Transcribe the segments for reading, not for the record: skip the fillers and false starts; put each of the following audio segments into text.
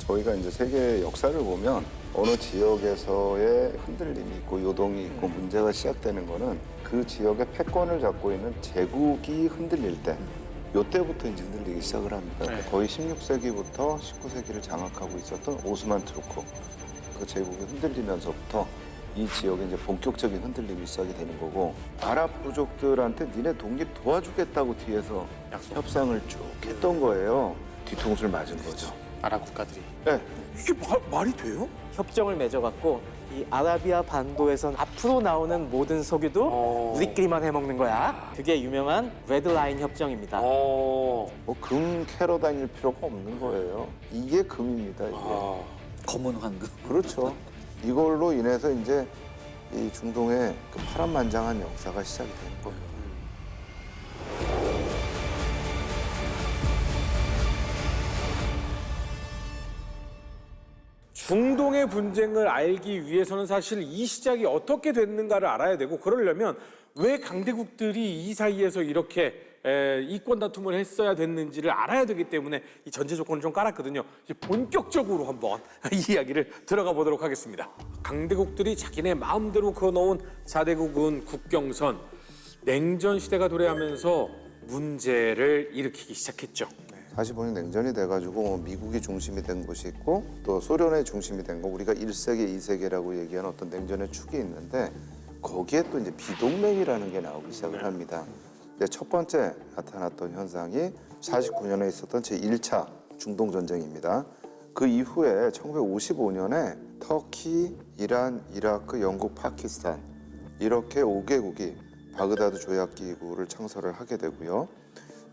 저희가 이제 세계 역사를 보면 어느 지역에서의 흔들림이 있고 요동이 있고 문제가 시작되는 거는 그 지역의 패권을 잡고 있는 제국이 흔들릴 때 요때부터 이제 흔들리기 시작을 합니다. 거의 16세기부터 19세기를 장악하고 있었던 오스만 투르크 그 제국이 흔들리면서부터 이 지역에 이제 본격적인 흔들림이 시작이 되는 거고 아랍 부족들한테 니네 독립 도와주겠다고 뒤에서 협상을 쭉 했던 거예요. 뒤통수를 맞은 거죠. 아랍 국가들이. 네. 이게 말이 돼요? 협정을 맺어갖고 이 아라비아 반도에선 앞으로 나오는 모든 석유도 우리끼리만 해먹는 거야. 그게 유명한 레드라인 협정입니다. 뭐 금 캐러 다닐 필요가 없는 거예요. 이게 금입니다. 이게. 검은 황금. 그렇죠. 이걸로 인해서 이제 이 중동의 그 파란만장한 역사가 시작이 되는 거예요. 중동의 분쟁을 알기 위해서는 사실 이 시작이 어떻게 됐는가를 알아야 되고 그러려면 왜 강대국들이 이 사이에서 이렇게 이권 다툼을 했어야 됐는지를 알아야 되기 때문에 이 전제 조건을 좀 깔았거든요. 이제 본격적으로 한번 이 이야기를 들어가 보도록 하겠습니다. 강대국들이 자기네 마음대로 그어놓은 4대국은 국경선, 냉전 시대가 도래하면서 문제를 일으키기 시작했죠. 45년 냉전이 돼가지고 미국이 중심이 된 곳이 있고 또 소련의 중심이 된 거 우리가 1세계, 2세계라고 얘기하는 어떤 냉전의 축이 있는데 거기에 또 이제 비동맹이라는 게 나오기 시작을 합니다. 이제 첫 번째 나타났던 현상이 49년에 있었던 제1차 중동 전쟁입니다. 그 이후에 1955년에 터키, 이란, 이라크, 영국, 파키스탄 이렇게 5개국이 바그다드 조약기구를 창설을 하게 되고요.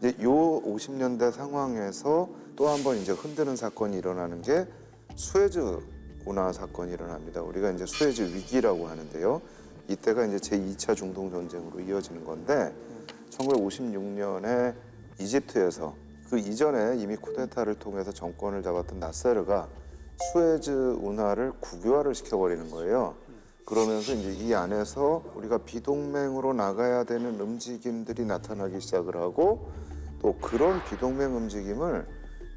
이제 요 50년대 상황에서 또 한 번 이제 흔드는 사건이 일어나는 게 수에즈 운하 사건이 일어납니다. 우리가 이제 수에즈 위기라고 하는데요. 이때가 이제 제2차 중동 전쟁으로 이어지는 건데 1956년에 이집트에서 그 이전에 이미 쿠데타를 통해서 정권을 잡았던 나세르가 수에즈 운하를 국유화를 시켜버리는 거예요. 그러면서 이제 이 안에서 우리가 비동맹으로 나가야 되는 움직임들이 나타나기 시작을 하고 또 그런 비동맹 움직임을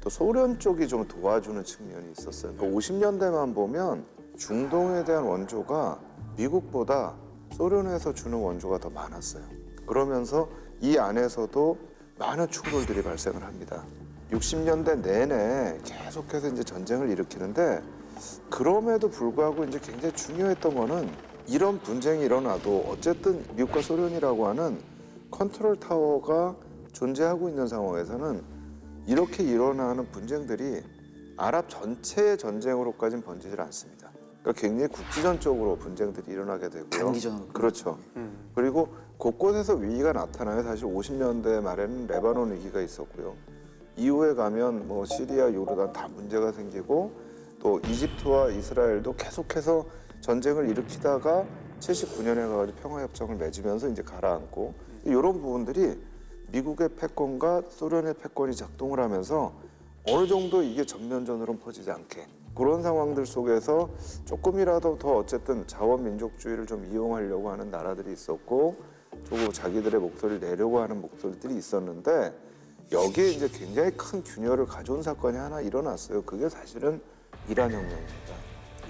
또 소련 쪽이 좀 도와주는 측면이 있었어요. 그러니까 50년대만 보면 중동에 대한 원조가 미국보다 소련에서 주는 원조가 더 많았어요. 그러면서 이 안에서도 많은 충돌들이 발생을 합니다. 60년대 내내 계속해서 이제 전쟁을 일으키는데 그럼에도 불구하고 이제 굉장히 중요했던 거는 이런 분쟁이 일어나도 어쨌든 미국과 소련이라고 하는 컨트롤 타워가 존재하고 있는 상황에서는 이렇게 일어나는 분쟁들이 아랍 전체의 전쟁으로까지는 번지질 않습니다. 그러니까 굉장히 국지전적으로 분쟁들이 일어나게 되고요. 단기전으로. 그렇죠. 그리고 곳곳에서 위기가 나타나요. 사실 50년대 말에는 레바논 위기가 있었고요. 이후에 가면 뭐 시리아, 요르단 다 문제가 생기고 또 이집트와 이스라엘도 계속해서 전쟁을 일으키다가 79년에 가가지고 평화협정을 맺으면서 이제 가라앉고 이런 부분들이 미국의 패권과 소련의 패권이 작동을 하면서 어느 정도 이게 전면전으로 퍼지지 않게 그런 상황들 속에서 조금이라도 더 어쨌든 자원민족주의를 좀 이용하려고 하는 나라들이 있었고 조금 자기들의 목소리를 내려고 하는 목소리들이 있었는데 여기에 이제 굉장히 큰 균열을 가져온 사건이 하나 일어났어요. 그게 사실은 이란 혁명입니다.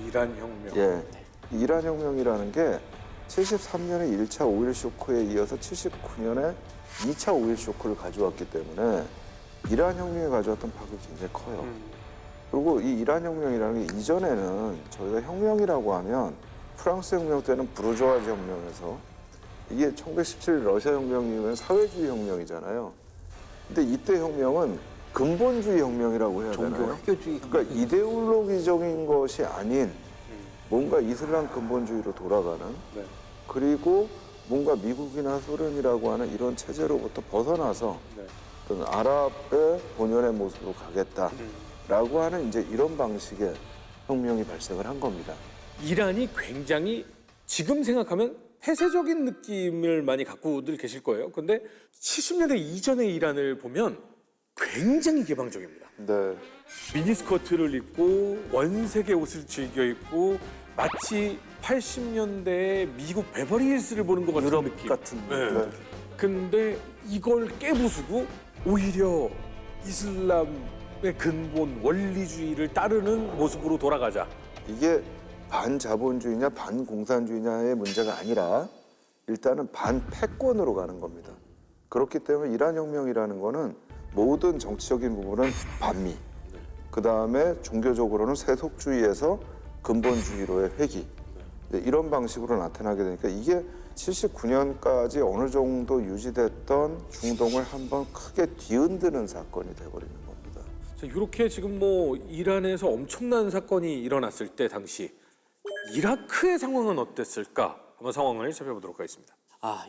이란 혁명. 예, 이란 혁명이라는 게 73년에 1차 오일 쇼크에 이어서 79년에 2차 오일 쇼크를 가져왔기 때문에 이란 혁명이 가져왔던 파급이 굉장히 커요. 그리고 이 이란 혁명이라는 게 이전에는 저희가 혁명이라고 하면 프랑스 혁명 때는 부르주아지 혁명에서 이게 1917 러시아 혁명 이후엔 사회주의 혁명이잖아요. 근데 이때 혁명은 근본주의 혁명이라고 해야 종교 되나요? 회교주의 혁명. 그러니까 이데올로기적인 것이 아닌 뭔가 이슬람 근본주의로 돌아가는 네. 그리고 뭔가 미국이나 소련이라고 하는 이런 체제로부터 벗어나서 네. 어떤 아랍의 본연의 모습으로 가겠다라고 하는 이제 이런 방식의 혁명이 발생을 한 겁니다. 이란이 굉장히 지금 생각하면 폐쇄적인 느낌을 많이 갖고들 계실 거예요. 근데 70년대 이전의 이란을 보면 굉장히 개방적입니다. 네. 미니스커트를 입고 원색의 옷을 즐겨 입고 마치 80년대에 미국 베버리힐스를 보는 것 같은 유럽 느낌. 같은 네. 네. 근데 이걸 깨부수고 오히려 이슬람 근본 원리주의를 따르는 모습으로 돌아가자. 이게 반자본주의냐 반공산주의냐의 문제가 아니라 일단은 반패권으로 가는 겁니다. 그렇기 때문에 이란 혁명이라는 거는 모든 정치적인 부분은 반미, 그 다음에 종교적으로는 세속주의에서 근본주의로의 회귀, 이런 방식으로 나타나게 되니까 이게 79년까지 어느 정도 유지됐던 중동을 한번 크게 뒤흔드는 사건이 돼버리는 겁니다. 자, 이렇게 지금 뭐 이란에서 엄청난 사건이 일어났을 때 당시 이라크의 상황은 어땠을까? 한번 상황을 살펴보도록 하겠습니다.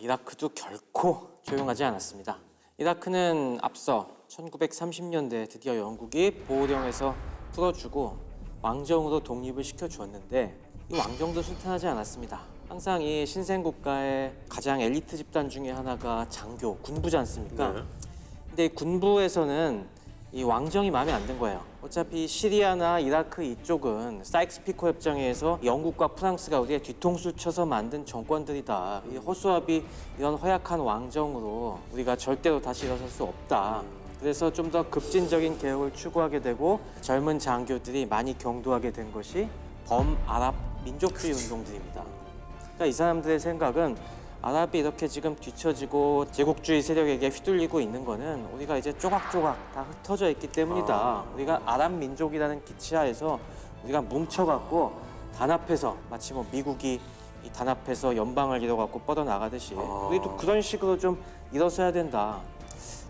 이라크도 결코 조용하지 않았습니다. 이라크는 앞서 1930년대 드디어 영국이 보호령에서 풀어주고 왕정으로 독립을 시켜주었는데 이 왕정도 순탄하지 않았습니다. 항상 이 신생국가의 가장 엘리트 집단 중에 하나가 장교, 군부지 않습니까? 네. 근데 이 군부에서는 이 왕정이 마음에 안 든 거예요. 어차피 시리아나 이라크 이쪽은 사이크스-피코 협정에 의해서 영국과 프랑스가 우리의 뒤통수 쳐서 만든 정권들이다. 이 허수아비 이런 허약한 왕정으로 우리가 절대로 다시 일어설 수 없다. 그래서 좀 더 급진적인 개혁을 추구하게 되고 젊은 장교들이 많이 경도하게 된 것이 범아랍 민족주의 운동들입니다. 그러니까 이 사람들의 생각은 아랍이 이렇게 지금 뒤처지고 제국주의 세력에게 휘둘리고 있는 거는 우리가 이제 조각조각 다 흩어져 있기 때문이다. 우리가 아랍 민족이라는 기치하에서 우리가 뭉쳐갖고 단합해서 마치 뭐 미국이 이 단합해서 연방을 이뤄갖고 뻗어나가듯이 우리도 그런 식으로 좀 일어서야 된다.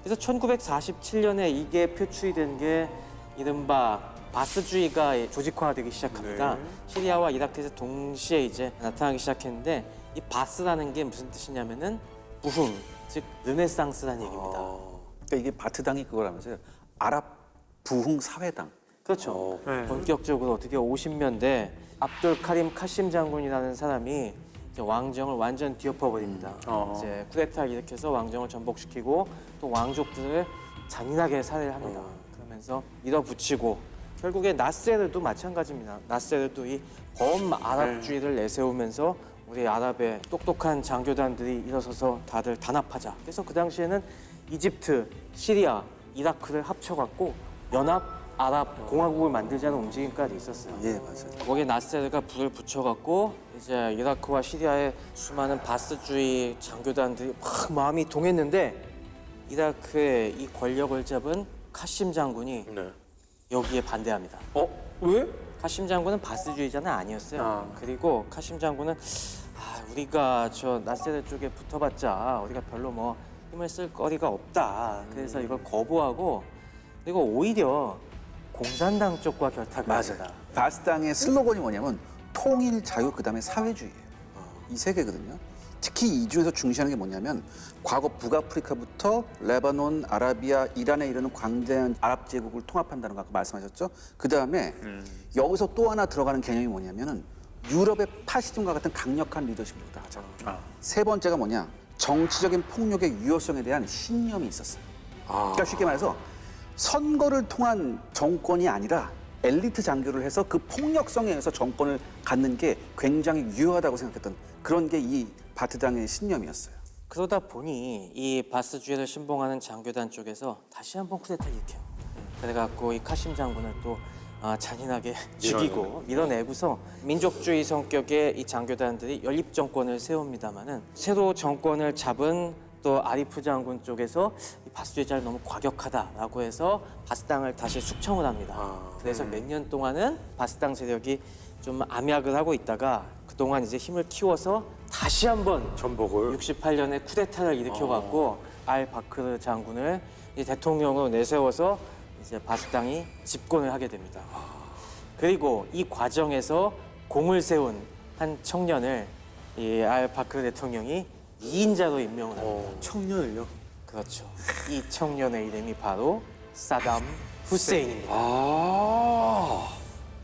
그래서 1947년에 이게 표출이 된 게 이른바 바스주의가 조직화되기 시작합니다. 시리아와 이라크에서 동시에 이제 나타나기 시작했는데 이 바스라는 게 무슨 뜻이냐면은 부흥, 즉 르네상스라는 얘기입니다. 그러니까 이게 바트당이 그거라면서요. 아랍 부흥 사회당. 그렇죠. 본격적으로 드디어 50년대 압돌 카림 카심 장군이라는 사람이 이제 왕정을 완전 뒤엎어버립니다. 이제 쿠데타를 일으켜서 왕정을 전복시키고 또 왕족들을 잔인하게 살해를 합니다. 그러면서 밀어붙이고 결국에 나세르도 마찬가지입니다. 나세르도 이 범아랍주의를 내세우면서 우리 아랍의 똑똑한 장교단들이 일어서서 다들 단합하자. 그래서 그 당시에는 이집트, 시리아, 이라크를 합쳐갖고 연합 아랍 공화국을 만들자는 움직임까지 있었어요. 예, 맞아요. 거기에 나세르가 불을 붙여갖고 이제 이라크와 시리아의 수많은 바스주의 장교단들이 막 마음이 동했는데 이라크의 이 권력을 잡은 카심 장군이 네. 여기에 반대합니다. 왜? 카심 장군은 바스주의자는 아니었어요. 그리고 카심 장군은 우리가 저 나세르 쪽에 붙어봤자 우리가 별로 뭐 힘을 쓸 거리가 없다. 그래서 이걸 거부하고 그리고 오히려 공산당 쪽과 결탁을 합니다. 바스당의 슬로건이 뭐냐면 통일, 자유, 그다음에 사회주의예요. 이 세 개거든요. 특히 이 중에서 중시하는 게 뭐냐면 과거 북아프리카부터 레바논, 아라비아, 이란에 이르는 광대한 아랍 제국을 통합한다는 거 아까 말씀하셨죠? 그다음에 여기서 또 하나 들어가는 개념이 뭐냐면은 유럽의 파시즘과 같은 강력한 리더십을 하자. 세 번째가 뭐냐? 정치적인 폭력의 유효성에 대한 신념이 있었어요. 그러니까 쉽게 말해서 선거를 통한 정권이 아니라 엘리트 장교를 해서 그 폭력성에 의해서 정권을 갖는 게 굉장히 유효하다고 생각했던 그런 게 이 바트당의 신념이었어요. 그러다 보니 이 바스주의를 신봉하는 장교단 쪽에서 다시 한번 쿠데타를 일으켜요. 그래갖고 이 카심 장군을 또 잔인하게 죽이고 밀어내고서 민족주의 성격의 이 장교단들이 연립 정권을 세웁니다마는 새로 정권을 잡은 또 아리프 장군 쪽에서 이 바스주의자를 너무 과격하다라고 해서 바스당을 다시 숙청을 합니다. 그래서 몇 년 동안은 바스당 세력이 좀 암약을 하고 있다가 그동안 이제 힘을 키워서 다시 한번 전복을 68년에 쿠데타를 일으켜갖고 알 바크르 장군을 이 대통령으로 내세워서 이제 바스당이 집권을 하게 됩니다. 그리고 이 과정에서 공을 세운 한 청년을 이 알 바크르 대통령이 2인자로 임명을 합니다. 청년을요? 그렇죠. 이 청년의 이름이 바로 사담 후세인입니다.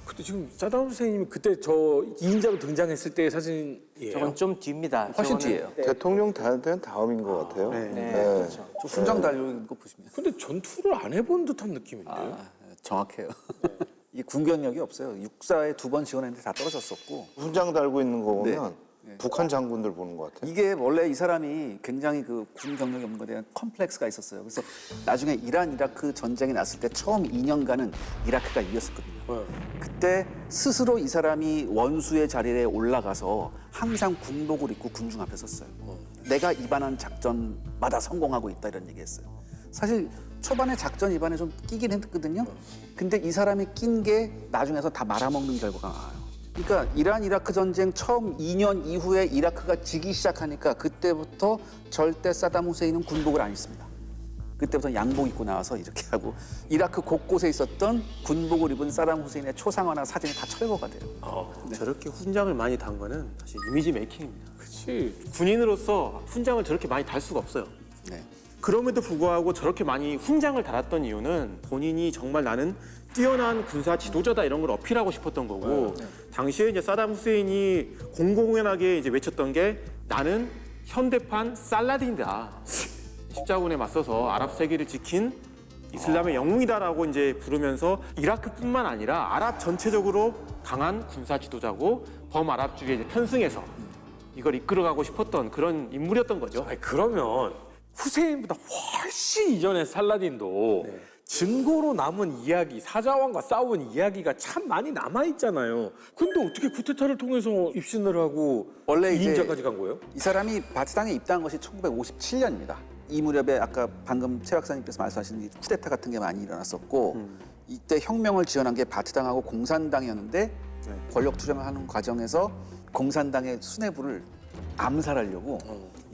근데 지금 사담 후세인님이 그때 저 2인자로 등장했을 때의 사진이에요. 저건 좀 뒤입니다. 훨씬 저거는- 뒤예요. 대통령 된 다음인 것 같아요. 네, 네. 그렇죠. 저 훈장 달려있는 거 보시면 근데 전투를 안 해본 듯한 느낌인데요. 정확해요. 이 군경력이 없어요. 육사에 2번 지원했는데 다 떨어졌었고 훈장 달고 있는 거 보면 북한 장군들 보는 것 같아. 이게 원래 이 사람이 굉장히 그 군 경력이 없는 것에 대한 컴플렉스가 있었어요. 그래서 나중에 이란 이라크 전쟁이 났을 때 처음 2년간은 이라크가 이겼었거든요. 그때 스스로 이 사람이 원수의 자리에 올라가서 항상 군복을 입고 군중 앞에 섰어요. 내가 입안한 작전마다 성공하고 있다 이런 얘기했어요. 사실 초반에 작전 입안에 좀 끼긴 했거든요. 근데 이 사람이 낀 게 나중에서 다 말아먹는 결과가 나와요. 그러니까 이란 이라크 전쟁 처음 2년 이후에 이라크가 지기 시작하니까 그때부터 절대 사담 후세인은 군복을 안 입습니다. 그때부터 양복 입고 나와서 이렇게 하고 이라크 곳곳에 있었던 군복을 입은 사담 후세인의 초상화나 사진이 다 철거가 돼요. 저렇게 훈장을 많이 단 거는 사실 이미지 메이킹입니다. 그치. 군인으로서 훈장을 저렇게 많이 달 수가 없어요. 네. 그럼에도 불구하고 저렇게 많이 훈장을 달았던 이유는 본인이 정말 나는 뛰어난 군사 지도자다 이런 걸 어필하고 싶었던 거고 당시에 이제 사담 후세인이 공공연하게 이제 외쳤던 게 나는 현대판 살라딘이다. 십자군에 맞서서 아랍 세계를 지킨 이슬람의 영웅이다라고 이제 부르면서 이라크뿐만 아니라 아랍 전체적으로 강한 군사 지도자고 범아랍주의에 이제 편승해서 이걸 이끌어가고 싶었던 그런 인물이었던 거죠. 아니, 그러면 후세인보다 훨씬 이전에 살라딘도 증거로 남은 이야기, 사자왕과 싸운 이야기가 참 많이 남아있잖아요. 근데 어떻게 쿠데타를 통해서 입신을 하고 원래 이제 2인자까지 간 거예요? 이 사람이 바트당에 입당한 것이 1957년입니다. 이 무렵에 아까 방금 최 박사님께서 말씀하신 이 쿠데타 같은 게 많이 일어났었고 이때 혁명을 지원한 게 바트당하고 공산당이었는데 권력 투쟁을 하는 과정에서 공산당의 수뇌부를 암살하려고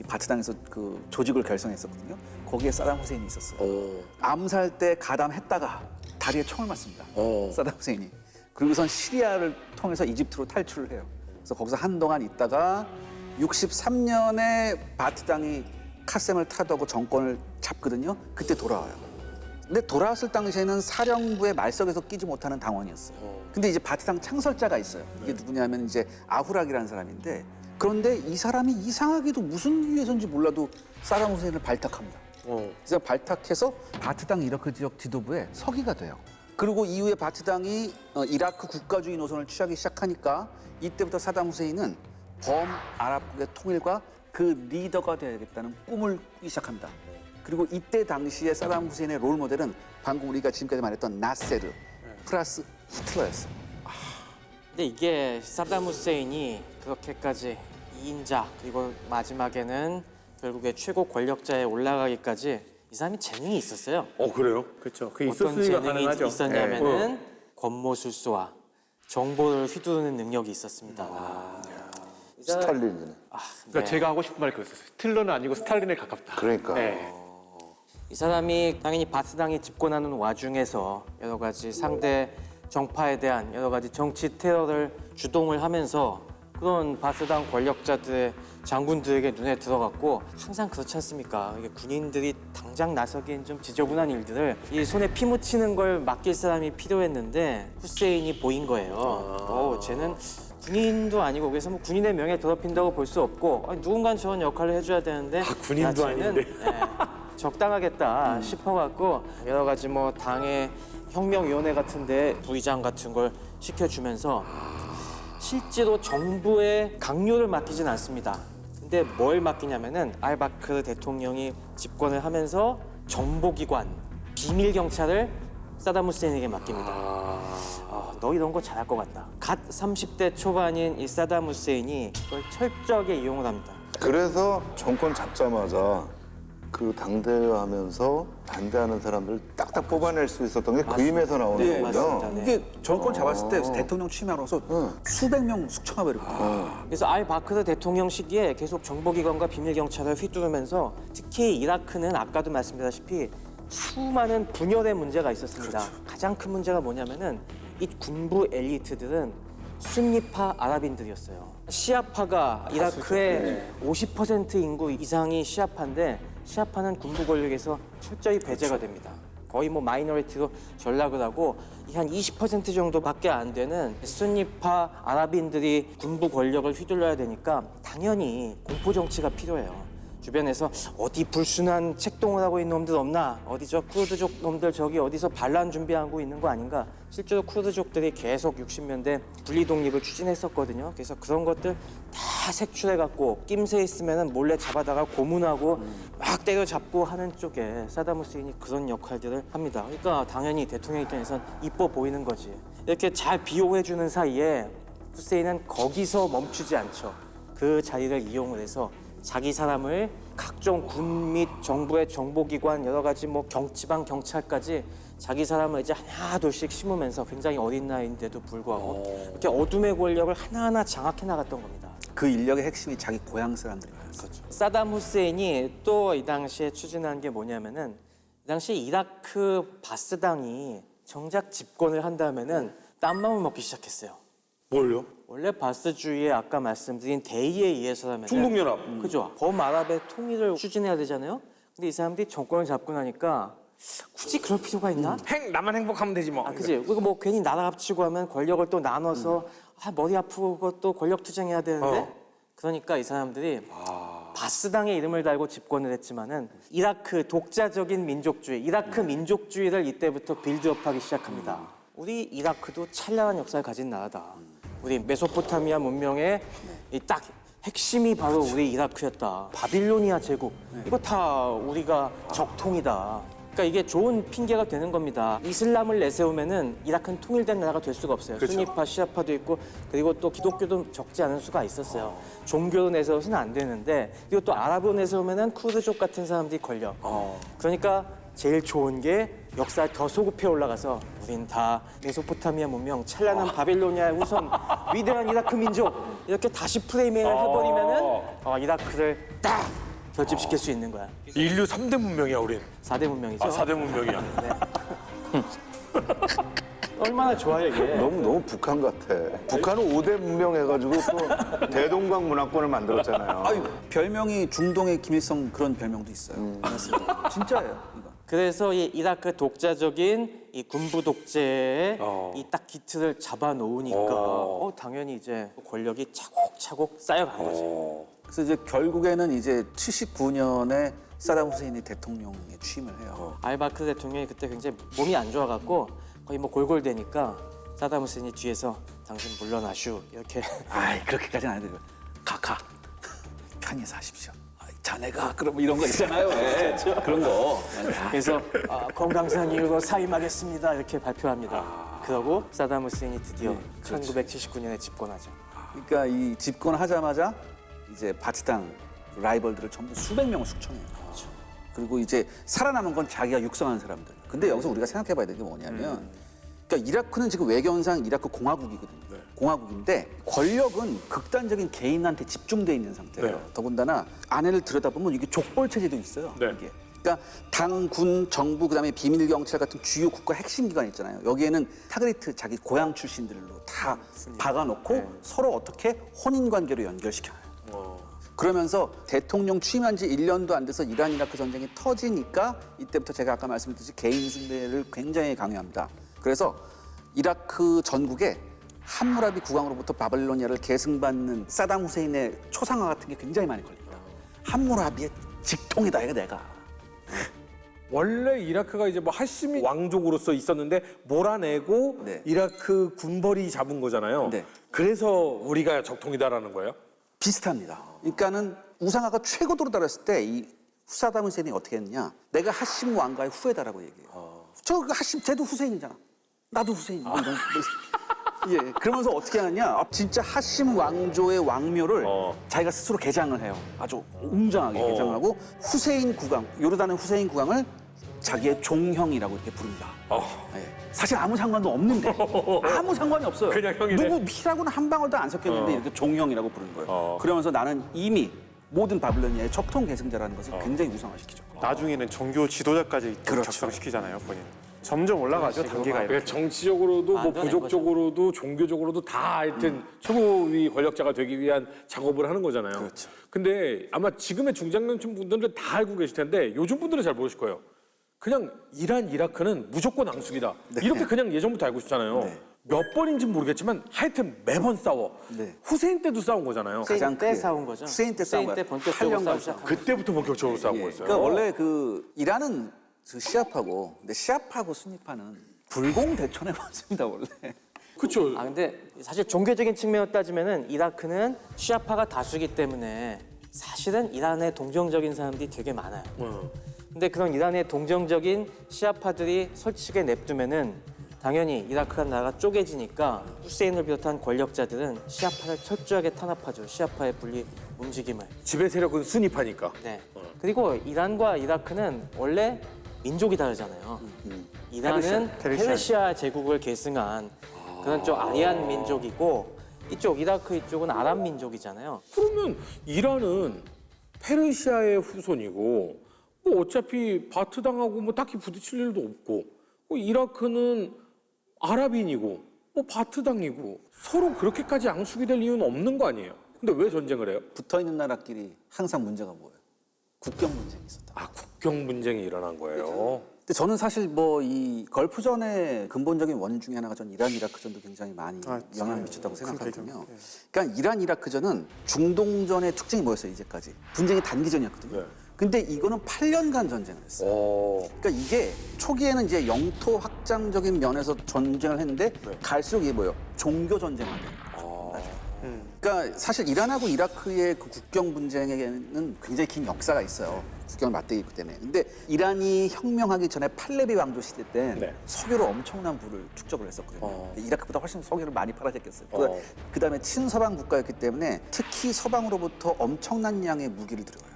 이 바트당에서 그 조직을 결성했었거든요. 거기에 사담 후세인이 있었어요. 암살 때 가담했다가 다리에 총을 맞습니다. 사담 후세인이. 그리고선 시리아를 통해서 이집트로 탈출을 해요. 그래서 거기서 한동안 있다가 63년에 바트당이 카셈을 타도하고 정권을 잡거든요. 그때 돌아와요. 근데 돌아왔을 당시에는 사령부의 말석에서 끼지 못하는 당원이었어요. 근데 이제 바트당 창설자가 있어요. 이게 누구냐면 이제 아후락이라는 사람인데 그런데 이 사람이 이상하게도 무슨 이유에서인지 몰라도 사담 후세인을 발탁합니다. 그래서 발탁해서 바트당 이라크 지역 지도부에 서기가 돼요. 그리고 이후에 바트당이 이라크 국가주의 노선을 취하기 시작하니까 이때부터 사담 후세인은 범아랍국의 통일과 그 리더가 되야겠다는 꿈을 꾸기 시작합니다. 그리고 이때 당시에 사담 후세인의 롤 모델은 방금 우리가 지금까지 말했던 나세르 플러스 히틀러였어요. 근데 이게 사담 후세인이 그렇게까지 2인자 그리고 마지막에는 결국에 최고 권력자에 올라가기까지 이 사람이 재능이 있었어요. 그래요? 그렇죠. 그 어떤 있었으니까 재능이 가능하죠. 있었냐면은 권모술수와 정보를 휘두르는 능력이 있었습니다. 스탈린이네. 그러니까 제가 하고 싶은 말이 그랬어요. 히틀러는 아니고 스탈린에 가깝다. 그러니까. 네. 이 사람이 당연히 바트당이 집권하는 와중에서 여러 가지 상대 정파에 대한 여러 가지 정치 테러를 주동을 하면서 그런 바트당 권력자들의 장군들에게 눈에 들어갔고 항상 그렇지 않습니까? 이게 군인들이 당장 나서기엔 좀 지저분한 일들을 이 손에 피 묻히는 걸 맡길 사람이 필요했는데 후세인이 보인 거예요. 쟤는 군인도 아니고 그래서 뭐 군인의 명예 더럽힌다고 볼 수 없고 누군가 저런 역할을 해줘야 되는데 군인도 쟤는, 아닌데. 적당하겠다 싶어갖고 여러 가지 뭐 당의 혁명위원회 같은데 부의장 같은 걸 시켜주면서 실제로 정부의 강요를 맡기진 않습니다. 근데 뭘 맡기냐면은 알바크르 대통령이 집권을 하면서 정보기관, 비밀경찰을 사담 후세인에게 맡깁니다. 너 이런 거 잘할 것 같다. 갓 30대 초반인 이 사담 후세인이 그걸 철저하게 이용을 합니다. 그래서 정권 잡자마자 그 당대하면서 반대하는 사람들 딱딱 뽑아낼 수 있었던 게 그 힘에서 나오는 맞습니다. 거군요. 네. 이게 정권 잡았을 때 대통령 취임하고서 수백 명 숙청해버렸거든요. 그래서 알바크르 대통령 시기에 계속 정보기관과 비밀경찰을 휘두르면서 특히 이라크는 아까도 말씀드렸다시피 수많은 분열의 문제가 있었습니다. 가장 큰 문제가 뭐냐면은 이 군부 엘리트들은 순니파 아랍인들이었어요. 시아파가 이라크의 50% 인구 이상이 시아파인데 시아파는 군부 권력에서 철저히 배제가 됩니다. 거의 뭐 마이너리티로 전락을 하고 한 20% 정도밖에 안 되는 순니파 아랍인들이 군부 권력을 휘둘러야 되니까 당연히 공포 정치가 필요해요. 주변에서 어디 불순한 책동을 하고 있는 놈들 없나? 어디 저 쿠르드족 놈들 저기 어디서 반란 준비하고 있는 거 아닌가? 실제로 쿠르드족들이 계속 60년대 분리 독립을 추진했었거든요. 그래서 그런 것들 다 다 색출해갖고 낌새 있으면은 몰래 잡아다가 고문하고 막 때려잡고 하는 쪽에 사담 후세인이 그런 역할들을 합니다. 그러니까 당연히 대통령 입장에선 이뻐 보이는 거지. 이렇게 잘 비호해주는 사이에 후세인은 거기서 멈추지 않죠. 그 자리를 이용을 해서 자기 사람을 각종 군 및 정부의 정보기관 여러 가지 뭐 지방 경찰까지 자기 사람을 이제 하나 둘씩 심으면서 굉장히 어린 나이인데도 불구하고 이렇게 어둠의 권력을 하나하나 장악해 나갔던 겁니다. 그 인력의 핵심이 자기 고향 사람들이었어요. 사담 후세인이 또 이 당시에 추진한 게 뭐냐면은 이 당시 이라크 바스당이 정작 집권을 한다면은 딴맘을 먹기 시작했어요. 뭘요? 원래 바스주의에 아까 말씀드린 대의에 의해서라면 중국연합. 그죠? 범아랍의 통일을 추진해야 되잖아요. 근데 이 사람들이 정권을 잡고 나니까 굳이 그럴 필요가 있나? 나만 행복하면 되지 뭐. 아, 그지? 그리고 뭐 괜히 나라 합치고 하면 권력을 또 나눠서 머리 아프고 또 권력 투쟁해야 되는데 그러니까 이 사람들이 바스당의 이름을 달고 집권을 했지만은 이라크 독자적인 민족주의, 이라크 민족주의를 이때부터 빌드업하기 시작합니다. 우리 이라크도 찬란한 역사를 가진 나라다. 우리 메소포타미아 문명의 이 딱 핵심이 바로 우리 이라크였다. 바빌로니아 제국 이거 다 우리가 적통이다. 그러니까 이게 좋은 핑계가 되는 겁니다. 이슬람을 내세우면은 이라크는 통일된 나라가 될 수가 없어요. 순니파, 시아파도 있고 그리고 또 기독교도 적지 않은 수가 있었어요. 종교로 내세워서는 안 되는데 그리고 또 아랍으로 내세우면은 쿠르족 같은 사람들이 걸려. 그러니까 제일 좋은 게 역사를 더 소급해 올라가서 우린 다 메소포타미아 문명, 찬란한 바빌로니아의 후손, 위대한 이라크 민족 이렇게 다시 프레이밍을 해버리면은 이라크를 딱 결집시킬 수 있는 거야. 인류 3대 문명이야 우린. 4대 문명이죠. 4대 문명이야. 얼마나 좋아요 이게. 너무 북한 같아. 북한은 5대 문명 해가지고 또 대동강 문화권을 만들었잖아요. 아유, 별명이 중동의 김일성 그런 별명도 있어요. 맞습니다. 진짜예요. 이거. 그래서 이 이라크 독자적인 이 군부 독재의 이 딱 기틀을 잡아놓으니까 당연히 이제 권력이 차곡차곡 쌓여간 거죠. 그래서 이제 결국에는 이제 79년에 사담 후세인이 대통령에 취임을 해요. 알바크 대통령이 그때 굉장히 몸이 안 좋아갖고 거의 뭐 골골대니까 사담 후세인이 뒤에서 당신 물러나슈 이렇게 아이 그렇게까지는 안 해도 가 편히 사십시오. 자네가 그럼 이런 거 있잖아요. 네. 그런 거. 그래서 건강상 이유로 사임하겠습니다 이렇게 발표합니다. 그러고 사담 후세인이 드디어 1979년에 집권하죠. 그러니까 이 집권하자마자 이제 바스당 라이벌들을 전부 수백 명을 숙청해요. 그리고 이제 살아남은 건 자기가 육성한 사람들. 근데 여기서 우리가 생각해봐야 되는 게 뭐냐면, 그러니까 이라크는 지금 외교상 이라크 공화국이거든요. 공화국인데 권력은 극단적인 개인한테 집중돼 있는 상태예요. 더군다나 안에를 들여다보면 이게 족벌 체제도 있어요. 이게. 그러니까 당, 군, 정부, 그다음에 비밀 경찰 같은 주요 국가 핵심 기관 있잖아요. 여기에는 타그리트 자기 고향 출신들로 다 박아놓고 서로 어떻게 혼인 관계로 연결시켜요. 그러면서 대통령 취임한 지 1년도 안 돼서 이란 이라크 전쟁이 터지니까 이때부터 제가 아까 말씀드렸듯이 개인 숭배를 굉장히 강요합니다. 그래서 이라크 전국에 함무라비 국왕으로부터 바빌로니아를 계승받는 사담 후세인의 초상화 같은 게 굉장히 많이 걸립니다. 함무라비의 직통이다 이거 내가. 원래 이라크가 이제 뭐 하시미 왕족으로서 있었는데 몰아내고 네. 이라크 군벌이 잡은 거잖아요. 네. 그래서 우리가 적통이다라는 거예요? 비슷합니다. 그러니까는 우상화가 최고도로 달했을 때 이 사담 후세인이 어떻게 했느냐? 내가 하심 왕가의 후예다라고 얘기해요. 저 하심 쟤도 후세인이잖아. 나도 후세인. 예, 그러면서 어떻게 하느냐? 진짜 하심 왕조의 왕묘를 자기가 스스로 개장을 해요. 아주 웅장하게 개장을 하고 후세인 국왕, 요르단의 후세인 국왕을 자기의 종형이라고 이렇게 부릅니다. 예. 사실 아무 상관도 없는데 아무 상관이 없어요. 그냥 형이네. 누구 피라고는 한 방울도 안 섞였는데 이렇게 종형이라고 부르는 거예요. 그러면서 나는 이미 모든 바빌로니아의 적통 계승자라는 것을 굉장히 우상화시키죠. 나중에는 종교 지도자까지 그렇죠. 작성시키잖아요, 본인. 점점 올라가죠, 단계가 이렇게. 그러니까 정치적으로도 뭐 만들어낸 부족적으로도 종교적으로도 다 하여튼 최고위 권력자가 되기 위한 작업을 하는 거잖아요. 그렇죠. 근데 아마 지금의 중장년층 분들은 다 알고 계실 텐데 요즘 분들은 잘 모르실 거예요. 그냥 이란, 이라크는 무조건 앙숙이다. 이렇게 그냥 예전부터 알고 있잖아요. 몇 번인지는 모르겠지만 하여튼 매번 싸워. 네. 후세인 때도 싸운 거잖아요. 가장 때 크게. 싸운 거죠. 후세인 때 싸운 후세인 때 거예요. 본격적으로 8년간 싸우기 시작한 거죠. 그때부터 본격적으로 싸운 거였어요. 그러니까 원래 그 이란은 그 시아파고, 근데 시아파고 순니파는 불공대천에 맞습니다 원래. 그렇죠. 아 근데 사실 종교적인 측면으로 따지면은 이라크는 시아파가 다수기 때문에 사실은 이란에 동정적인 사람들이 되게 많아요. 근데 그런 이란의 동정적인 시아파들이 설치게 냅두면은 당연히 이라크가 나라가 쪼개지니까 후세인을 비롯한 권력자들은 시아파를 철저하게 탄압하죠. 시아파의 분리 움직임을. 지배 세력은 순위파니까. 네. 그리고 이란과 이라크는 원래 민족이 다르잖아요. 이란은 페르시아 제국을 계승한 그런 쪽 아리안 민족이고 이쪽 이라크 이쪽은 아랍 민족이잖아요. 그러면 이란은 페르시아의 후손이고 뭐 어차피 바트 당하고 뭐 딱히 부딪힐 일도 없고 뭐 이라크는 아랍인이고 뭐 바트 당이고 서로 그렇게까지 양숙이 될 이유는 없는 거 아니에요? 근데 왜 전쟁을 해요? 붙어 있는 나라끼리 항상 문제가 뭐예요? 국경 문제가 있었다. 아, 국경 분쟁이 일어난 거예요. 근데 저는 사실 뭐 이 걸프전의 근본적인 원인 중에 하나가 전 이란 이라크전도 굉장히 많이 영향을 미쳤다고 생각하거든요. 그러니까 이란 이라크전은 중동전의 특징이 뭐였어요 이제까지? 분쟁이 단기전이었거든요. 네. 근데 이거는 8년간 전쟁을 했어요. 그러니까 이게 초기에는 이제 영토 확장적인 면에서 전쟁을 했는데 갈수록 이게 뭐예요? 종교 전쟁화돼요. 그러니까 사실 이란하고 이라크의 그 국경 분쟁에는 굉장히 긴 역사가 있어요. 국경을 맞대기 있기 때문에. 근데 이란이 혁명하기 전에 팔레비 왕조 시대 때 네. 석유로 엄청난 부를 축적을 했었거든요. 근데 이라크보다 훨씬 석유를 많이 팔아냈겠어요. 그다음에 친서방 국가였기 때문에 특히 서방으로부터 엄청난 양의 무기를 들어와요.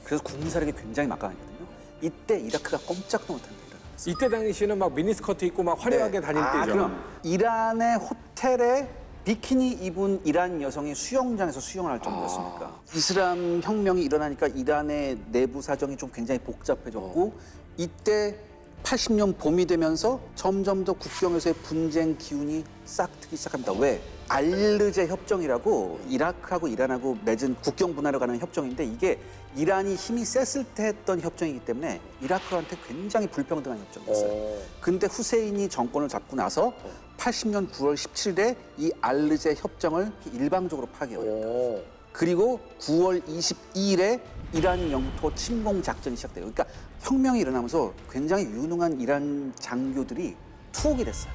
그래서 군사력이 굉장히 막강했거든요. 이때 이라크가 꼼짝도 못한 일을 일어났어요. 이때 당시에는 막 미니스커트 입고 막 화려하게 다닐 때죠. 그럼 이란의 호텔에 비키니 입은 이란 여성이 수영장에서 수영을 할 정도였습니까? 이슬람 혁명이 일어나니까 이란의 내부 사정이 좀 굉장히 복잡해졌고 이때 80년 봄이 되면서 점점 더 국경에서의 분쟁 기운이 싹 트기 시작합니다. 왜? 알르제 협정이라고 이라크하고 이란하고 맺은 국경 분할에 관한 협정인데 이게 이란이 힘이 셌을 때 했던 협정이기 때문에 이라크한테 굉장히 불평등한 협정이었어요. 근데 후세인이 정권을 잡고 나서 80년 9월 17일에 이 알르제 협정을 일방적으로 파기해요. 그리고 9월 22일에 이란 영토 침공 작전이 시작돼요. 그러니까 혁명이 일어나면서 굉장히 유능한 이란 장교들이 투옥이 됐어요.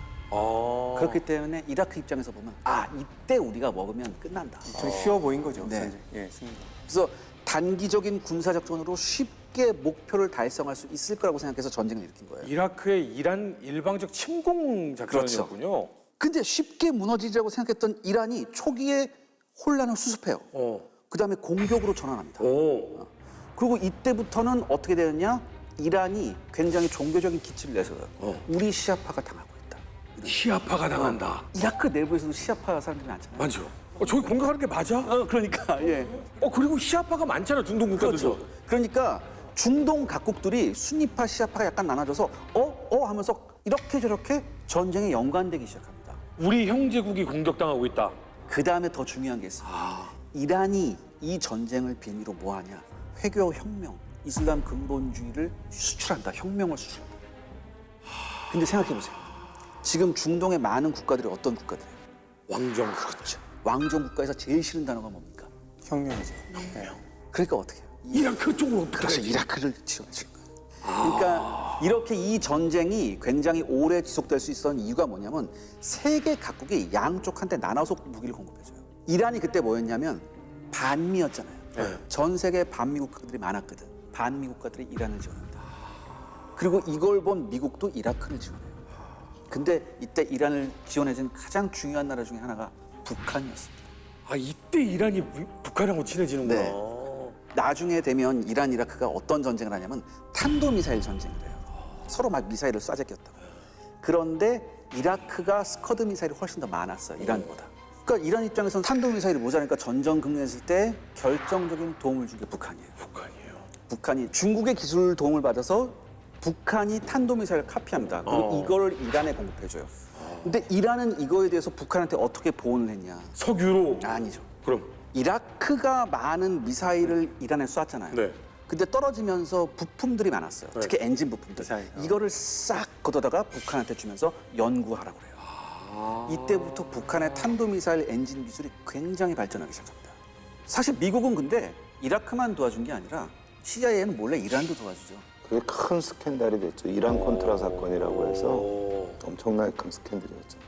그렇기 때문에 이라크 입장에서 보면 아 이때 우리가 먹으면 끝난다. 좀 쉬워 보인 거죠. 네. 사실. 예, 승리가. 그래서 단기적인 군사 작전으로 쉽게 목표를 달성할 수 있을 거라고 생각해서 전쟁을 일으킨 거예요. 이라크의 이란 일방적 침공 작전이었군요. 근데 쉽게 무너지리라고 생각했던 이란이 초기에 혼란을 수습해요. 그다음에 공격으로 전환합니다. 그리고 이때부터는 어떻게 되느냐? 이란이 굉장히 종교적인 기치를 내서요. 우리 시아파가 당하고 있다. 시아파가 당한다. 이라크 내부에서도 시아파 사람들이 많잖아요. 맞죠? 저기 공격하는 게 맞아? 그러니까 예. 그리고 시아파가 많잖아 중동 국가들도. 그렇죠. 그러니까 중동 각국들이 순위파 시아파가 약간 나눠져서 하면서 이렇게 저렇게 전쟁에 연관되기 시작합니다. 우리 형제국이 공격당하고 있다. 그 다음에 더 중요한 게 있습니다. 이란이 이 전쟁을 빌미로 뭐하냐? 회교 혁명, 이슬람 근본주의를 수출한다. 혁명을 수출한다. 근데 생각해 보세요. 지금 중동의 많은 국가들이 어떤 국가들이에요? 왕정. 그렇죠. 왕정 국가에서 제일 싫은 단어가 뭡니까? 혁명이죠. 그러니까 어떻게 해요? 이라크 쪽으로 그래서 이라크를 지원하신 거예요. 그러니까 이렇게 이 전쟁이 굉장히 오래 지속될 수 있었던 이유가 뭐냐면 세계 각국이 양쪽한테 나눠서 무기를 공급해줘요. 이란이 그때 뭐였냐면 반미였잖아요. 전 세계 반미 국가들이 많았거든. 반미 국가들이 이란을 지원한다. 그리고 이걸 본 미국도 이라크를 지원해요. 근데 이때 이란을 지원해준 가장 중요한 나라 중에 하나가 북한이었습니다. 이때 이란이 북한하고 친해지는구나. 네. 나중에 되면 이란, 이라크가 어떤 전쟁을 하냐면 탄도미사일 전쟁을 해요. 서로 막 미사일을 쏴제꼈다고. 그런데 이라크가 스커드 미사일이 훨씬 더 많았어요, 이란보다. 그러니까 이란 입장에서는 탄도미사일이 모자라니까 전전긍긍했을 때 결정적인 도움을 준 게 북한이에요. 북한이 중국의 기술 도움을 받아서 북한이 탄도미사일을 카피합니다. 그리고 이걸 이란에 공급해줘요. 근데 이란은 이거에 대해서 북한한테 어떻게 보온을 했냐? 석유로. 아니죠. 그럼. 이라크가 많은 미사일을 이란에 쐈잖아요. 네. 근데 떨어지면서 부품들이 많았어요. 특히 엔진 부품들. 이거를 싹 걷어다가 북한한테 주면서 연구하라고 그래요. 이때부터 북한의 탄도미사일 엔진 기술이 굉장히 발전하기 시작합니다. 사실 미국은 근데 이라크만 도와준 게 아니라 CIA는 몰래 이란도 도와주죠. 그게 큰 스캔들이 됐죠. 이란 콘트라 사건이라고 해서 엄청나게 큰 스캔들이었죠.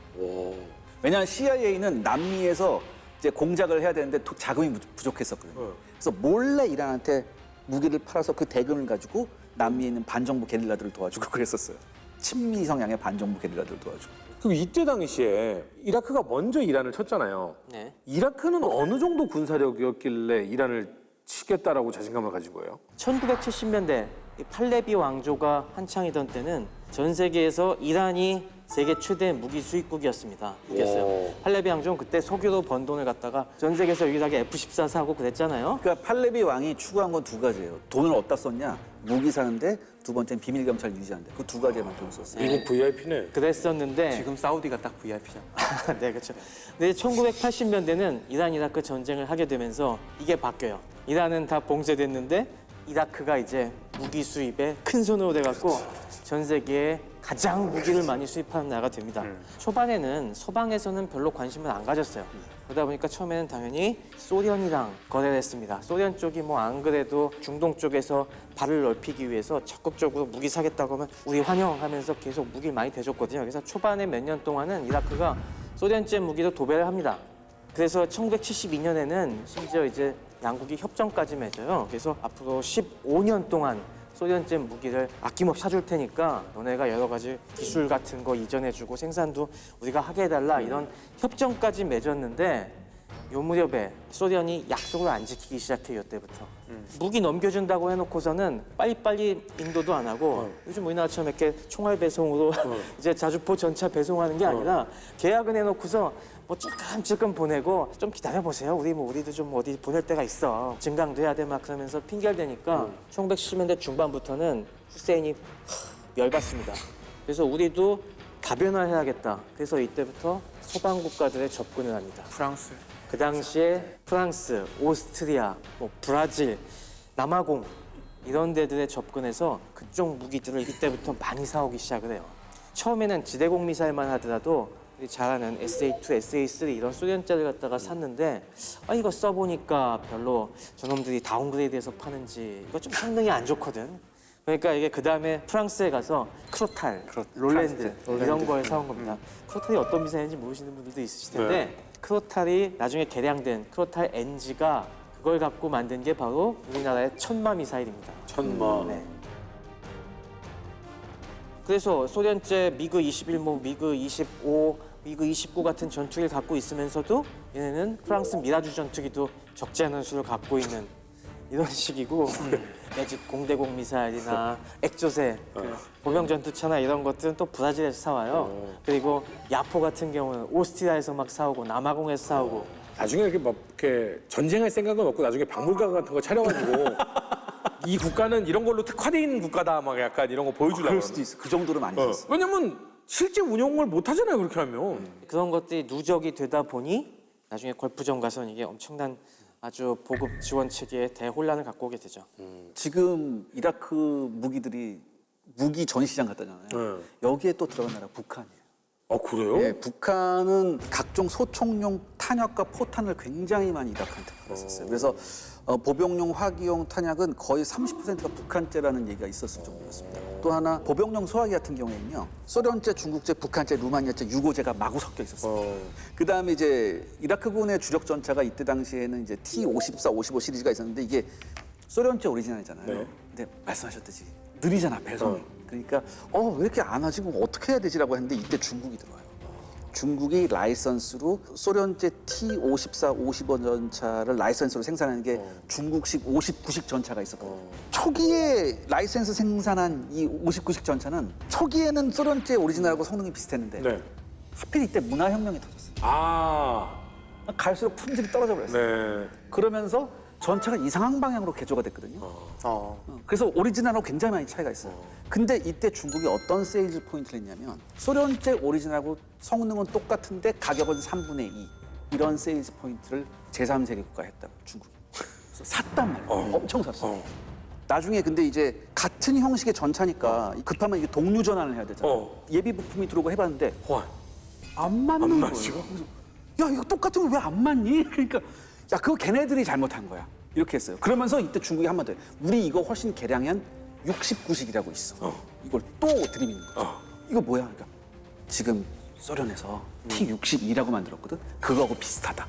왜냐하면 CIA는 남미에서 이제 공작을 해야 되는데 자금이 부족했었거든요. 그래서 몰래 이란한테 무기를 팔아서 그 대금을 가지고 남미에 있는 반정부 게릴라들을 도와주고 그랬었어요. 친미 성향의 반정부 게릴라들을 도와주고. 그럼 이때 당시에 이라크가 먼저 이란을 쳤잖아요. 네. 이라크는 어느 정도 군사력이었길래 이란을 치겠다라고 자신감을 가진 거예요? 1970년대 이 팔레비 왕조가 한창이던 때는 전 세계에서 이란이 세계 최대 무기 수입국이었습니다. 이겼어요. 팔레비 왕조는 그때 석유로 번 돈을 갖다가 전 세계에서 유일하게 F-14 사고 그랬잖아요. 그러니까 팔레비 왕이 추구한 건 두 가지예요. 돈을 어디다 썼냐? 무기 사는데 두 번째는 비밀 검찰 유지하는데 그 두 가지에만 돈을 썼어요. 미국 VIP네. 그랬었는데 지금 사우디가 딱 VIP잖아. 네, 그렇죠. 근데 1980년대는 이란 이라크 전쟁을 하게 되면서 이게 바뀌어요. 이란은 다 봉쇄됐는데 이라크가 이제 무기 수입에 큰 손으로 돼갖고 전 세계에 가장 무기를 많이 수입하는 나라가 됩니다. 초반에는 서방에서는 별로 관심을 안 가졌어요. 그러다 보니까 처음에는 당연히 소련이랑 거래를 했습니다. 소련 쪽이 뭐 안 그래도 중동 쪽에서 발을 넓히기 위해서 적극적으로 무기 사겠다고 하면 우리 환영하면서 계속 무기를 많이 대줬거든요. 그래서 초반에 몇 년 동안은 이라크가 소련제 무기로 도배를 합니다. 그래서 1972년에는 심지어 이제 양국이 협정까지 맺어요. 그래서 앞으로 15년 동안 소련제 무기를 아낌없이 사줄 테니까 너네가 여러 가지 기술 같은 거 이전해주고 생산도 우리가 하게 해달라 이런 협정까지 맺었는데 요 무렵에 소련이 약속을 안 지키기 시작해요. 이때부터. 무기 넘겨준다고 해놓고서는 빨리빨리 인도도 안 하고 요즘 우리나라처럼 이렇게 총알 배송으로 이제 자주포 전차 배송하는 게 아니라 계약은 해놓고서 뭐 찔끔찔끔 보내고 좀 기다려보세요. 우리도 좀 어디 보낼 데가 있어. 증강도 해야 돼 막 그러면서 핑계를 대니까 1970년대 중반부터는 후세인이 열받습니다. 그래서 우리도 다변화해야겠다. 그래서 이때부터 서방 국가들에 접근을 합니다. 프랑스. 그 당시에 프랑스, 오스트리아, 뭐 브라질, 남아공 이런 데들에 접근해서 그쪽 무기들을 이때부터 많이 사오기 시작을 해요. 처음에는 지대공 미사일만 하더라도 우리 잘 아는 SA2, SA3 이런 소련제를 갖다가 샀는데 이거 써보니까 별로 저놈들이 다운그레이드해서 파는지 이거 좀 성능이 안 좋거든. 그러니까 이게 그 다음에 프랑스에 가서 크로탈, 롤랜드 이런 걸 사온 겁니다. 크로탈이 어떤 미사일인지 모르시는 분들도 있으실 텐데 크로탈이 나중에 개량된 크로탈 NG가 그걸 갖고 만든 게 바로 우리나라의 천마 미사일입니다. 천마. 네. 그래서 소련제 미그 21, 뭐 미그 25, 미그 29 같은 전투기를 갖고 있으면서도 얘네는 프랑스 미라주 전투기도 적지 않은 수를 갖고 있는 이런 식이고 매직 공대공 미사일이나 액조세, 보병 전투차나 이런 것들은 또 브라질에서 사와요. 그리고 야포 같은 경우는 오스트리아에서 막 사오고 남아공에서 사오고. 나중에 이렇게 막 이렇게 전쟁할 생각은 없고 나중에 박물관 같은 거 차려가지고 이 국가는 이런 걸로 특화돼 있는 국가다 막 약간 이런 거 보여주려고. 그럴 수도 있어. 그 정도로 많이 했어. 왜냐면 실제 운영을 못 하잖아요 그렇게 하면. 그런 것들이 누적이 되다 보니 나중에 걸프전 가서는 이게 엄청난 아주 보급 지원 체계에 대혼란을 갖고 오게 되죠. 지금 이라크 무기들이 무기 전시장 갔다잖아요. 여기에 또 들어간 나라가 북한이에요. 그래요? 예, 북한은 각종 소총용 탄약과 포탄을 굉장히 많이 이라크한테 받았었어요. 그래서 보병용 화기용 탄약은 거의 30%가 북한제라는 얘기가 있었을 정도였습니다. 또 하나 보병용 소화기 같은 경우에는요. 소련제, 중국제, 북한제, 루마니아제, 유고제가 마구 섞여 있었어요. 그다음에 이제 이라크군의 주력 전차가 이때 당시에는 이제 T-54, 55 시리즈가 있었는데 이게 소련제 오리지널이잖아요. 네. 근데 말씀하셨듯이 느리잖아 배송이. 그러니까 왜 이렇게 안 하지? 그럼 어떻게 해야 되지라고 했는데 이때 중국이 들어와요. 중국이 라이선스로 소련제 T-54, 55 전차를 라이선스로 생산하는 게 중국식 59식 전차가 있었거든요. 초기에 라이선스 생산한 이 59식 전차는 초기에는 소련제 오리지널하고 성능이 비슷했는데 네. 하필 이때 문화혁명이 터졌어요. 아. 갈수록 품질이 떨어져 버렸어요. 네. 그러면서 전차가 이상한 방향으로 개조가 됐거든요. 그래서 오리지널하고 굉장히 많이 차이가 있어요. 근데 이때 중국이 어떤 세일즈 포인트를 했냐면 소련제 오리지널하고 성능은 똑같은데 가격은 3분의 2 이런 세일즈 포인트를 제3세계 국가에 했다고 중국이. 그래서 샀단 말이에요. 엄청 샀어요. 나중에 근데 이제 같은 형식의 전차니까 급하면 이게 동류 전환을 해야 되잖아요. 예비 부품이 들어오고 해봤는데 안 맞는 거예요. 그래서 야 이거 똑같은 거 왜 안 맞니? 그러니까 야 그거 걔네들이 잘못한 거야. 이렇게 했어요. 그러면서 이때 중국이 한 번 더 해요. 우리 이거 훨씬 개량한 69식이라고 있어. 이걸 또 들이미는 거죠. 이거 뭐야? 그러니까 지금 소련에서 T-62라고 만들었거든. 그거하고 비슷하다.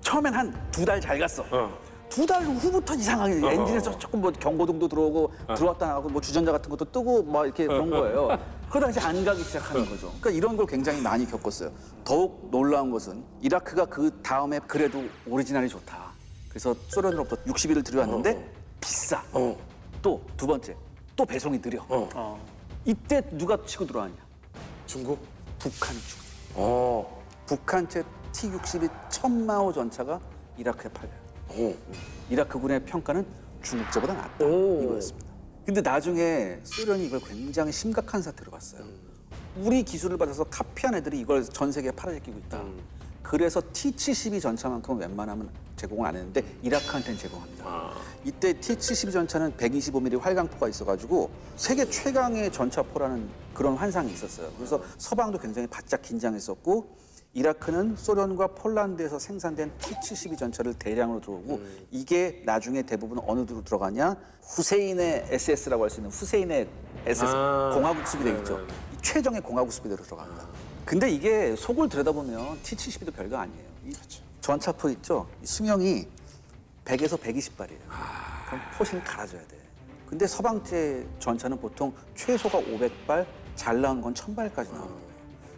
처음엔 한 2달 잘 갔어. 2달 후부터 이상하게 엔진에서 조금 뭐 경고등도 들어오고 들어왔다 나가고 뭐 주전자 같은 것도 뜨고 막 이렇게 그런 거예요. 그러다 이제 안 가기 시작하는 거죠. 그러니까 이런 걸 굉장히 많이 겪었어요. 더욱 놀라운 것은 이라크가 그 다음에 그래도 오리지널이 좋다. 그래서 소련으로부터 60일을 들여왔는데 비싸. 또 두 번째, 또 배송이 느려. 이때 누가 치고 들어왔냐? 중국? 북한이 치고 들어왔어요. 북한제 T-62 천마호 전차가 이라크에 팔려요. 이라크군의 평가는 중국제보다 낫다 이거였습니다. 근데 나중에 소련이 이걸 굉장히 심각한 사태로 봤어요. 우리 기술을 받아서 카피한 애들이 이걸 전 세계에 팔아제끼고 있다. 그래서 T-72 전차만큼은 웬만하면 제공을 안 했는데 이라크한테는 제공합니다. 이때 T-72 전차는 125mm 활강포가 있어가지고 세계 최강의 전차포라는 그런 환상이 있었어요. 그래서 서방도 굉장히 바짝 긴장했었고 이라크는 소련과 폴란드에서 생산된 T-72 전차를 대량으로 들어오고 이게 나중에 대부분 어느 데로 들어가냐? 후세인의 SS라고 할 수 있는 후세인의 SS 공화국 수비대 있죠. 이 최정의 공화국 수비대로 들어갑니다. 근데 이게 속을 들여다보면 T-72도 별거 아니에요. 이 전차포 있죠? 이 수명이 100에서 120발이에요. 그럼 포신 갈아줘야 돼. 근데 서방제 전차는 보통 최소가 500발, 잘 나온 건 1000발까지 나옵니다.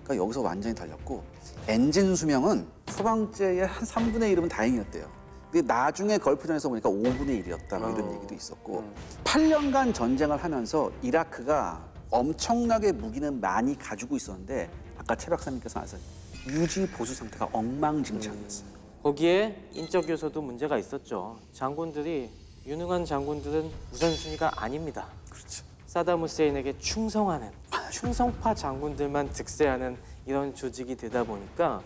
그러니까 여기서 완전히 달렸고 엔진 수명은 서방제의 한 3분의 1이면 다행이었대요. 근데 나중에 걸프전에서 보니까 5분의 1이었다 뭐 이런 얘기도 있었고 8년간 전쟁을 하면서 이라크가 엄청나게 무기는 많이 가지고 있었는데 아까 최 박사님께서 아서 유지 보수 상태가 엉망진창이었어요. 거기에 인적 요소도 문제가 있었죠. 장군들이 유능한 장군들은 우선순위가 아닙니다. 그렇죠. 사담 후세인에게 충성하는 충성파 장군들만 득세하는 이런 조직이 되다 보니까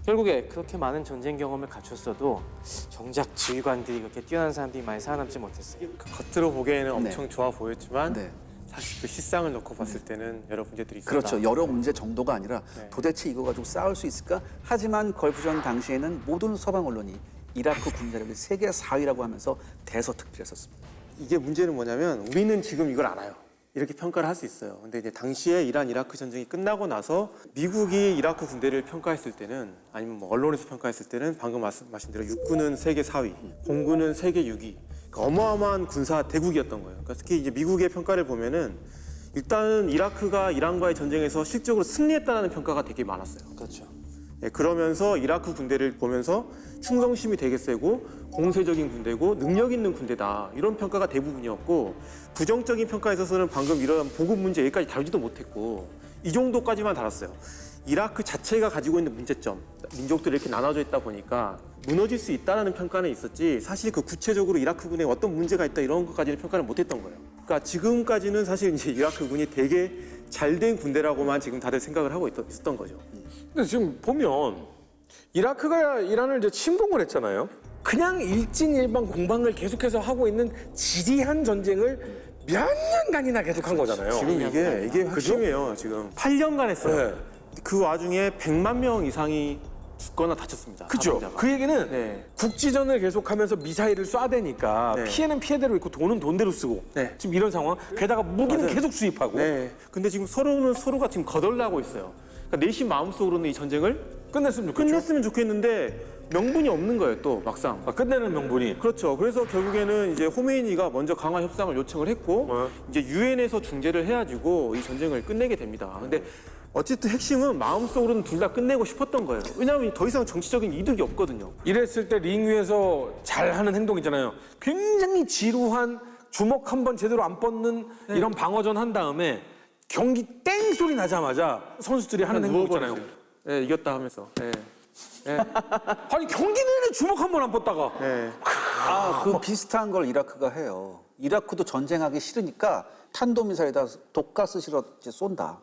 결국에 그렇게 많은 전쟁 경험을 갖췄어도 정작 지휘관들이 그렇게 뛰어난 사람들이 많이 살아남지 못했어요. 겉으로 보기에는 엄청 좋아 보였지만 네. 사실 그 실상을 놓고 봤을 때는 여러 문제들이 있었다. 그렇죠. 여러 문제 정도가 아니라 도대체 이거 가지고 싸울 수 있을까? 하지만 걸프전 당시에는 모든 서방 언론이 이라크 군사력이 세계 4위라고 하면서 대서특필했었습니다. 이게 문제는 뭐냐면 우리는 지금 이걸 알아요. 이렇게 평가를 할 수 있어요. 근데 이제 당시에 이란 이라크 전쟁이 끝나고 나서 미국이 이라크 군대를 평가했을 때는 아니면 뭐 언론에서 평가했을 때는 방금 말씀하신 대로 육군은 세계 4위, 공군은 세계 6위. 그러니까 어마어마한 군사 대국이었던 거예요. 그러니까 특히 이제 미국의 평가를 보면은 일단은 이라크가 이란과의 전쟁에서 실적으로 승리했다는 평가가 되게 많았어요. 그렇죠. 예, 그러면서 이라크 군대를 보면서 충성심이 되게 세고 공세적인 군대고 능력 있는 군대다 이런 평가가 대부분이었고 부정적인 평가에 있어서는 방금 이런 보급 문제 여기까지 다루지도 못했고 이 정도까지만 다뤘어요. 이라크 자체가 가지고 있는 문제점, 민족들이 이렇게 나눠져 있다 보니까 무너질 수 있다는 평가는 있었지 사실 그 구체적으로 이라크군에 어떤 문제가 있다 이런 것까지는 평가를 못했던 거예요. 그러니까 지금까지는 사실 이제 이라크군이 되게 잘된 군대라고만 지금 다들 생각을 하고 있었던 거죠. 근데 지금 보면 이라크가 이란을 이제 침공을 했잖아요. 그냥 일진일반 공방을 계속해서 하고 있는 지리한 전쟁을 몇 년간이나 계속한 거잖아요. 지금 이게 핵심이에요. 지금 8년간 했어요. 네. 그 와중에 100만 명 이상이 죽거나 다쳤습니다. 그죠? 사망자가. 그 얘기는 네. 국지전을 계속하면서 미사일을 쏴대니까 네. 피해는 피해대로 있고 돈은 돈대로 쓰고 네. 지금 이런 상황. 게다가 무기는 맞아요. 계속 수입하고 네. 근데 지금 서로가 지금 거덜나고 있어요. 그러니까 내심 마음속으로는 이 전쟁을 끝냈으면 좋겠는데 명분이 없는 거예요. 또 막상. 끝내는 명분이. 그렇죠. 그래서 결국에는 이제 호메이니가 먼저 강화 협상을 요청을 했고 이제 유엔에서 중재를 해가지고 이 전쟁을 끝내게 됩니다. 근데 어쨌든 핵심은 마음속으로는 둘 다 끝내고 싶었던 거예요. 왜냐하면 더 이상 정치적인 이득이 없거든요. 이랬을 때 링 위에서 잘하는 행동 있잖아요. 굉장히 지루한 주먹 한 번 제대로 안 뻗는 이런 방어전 한 다음에 경기 땡 소리 나자마자 선수들이 하는 행동 있잖아요. 네, 이겼다 하면서. 네. 네. 아니 경기 내내 주먹 한 번 안 뻗다가 네. 그 비슷한 걸 이라크가 해요. 이라크도 전쟁하기 싫으니까 탄도미사일에다 독가스 실어 이제 쏜다.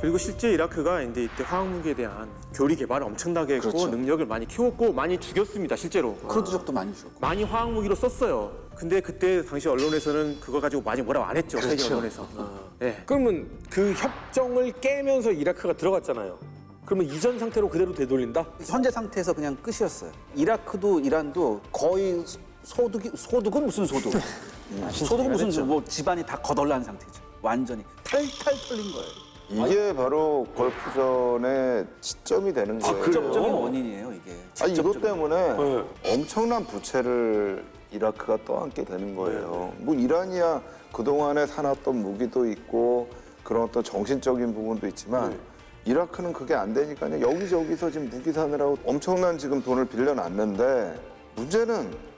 그리고 실제 이라크가 이제 이때 화학무기에 대한 교리 개발을 엄청나게 했고 그렇죠. 능력을 많이 키웠고 많이 죽였습니다. 실제로. 크루드족도 많이 죽었고. 많이 화학무기로 썼어요. 근데 그때 당시 언론에서는 그걸 가지고 많이 뭐라고 안 했죠. 세계 언론에서. 네. 그러면 그 협정을 깨면서 이라크가 들어갔잖아요. 그러면 이전 상태로 그대로 되돌린다? 현재 상태에서 그냥 끝이었어요. 이라크도 이란도 거의 소득은 무슨 소득? 소득은 무슨 뭐 집안이 다 거덜난 상태죠. 완전히 탈탈 털린 거예요. 이게 바로 걸프전의 시점이 되는 거예요. 직접적인 원인이에요, 이게. 아니 이것 직접적인. 때문에 네. 엄청난 부채를 이라크가 떠안게 되는 거예요. 뭐 이란이야 그동안에 사놨던 무기도 있고 그런 어떤 정신적인 부분도 있지만 이라크는 그게 안 되니까요. 여기저기서 지금 무기 사느라고 엄청난 지금 돈을 빌려놨는데 문제는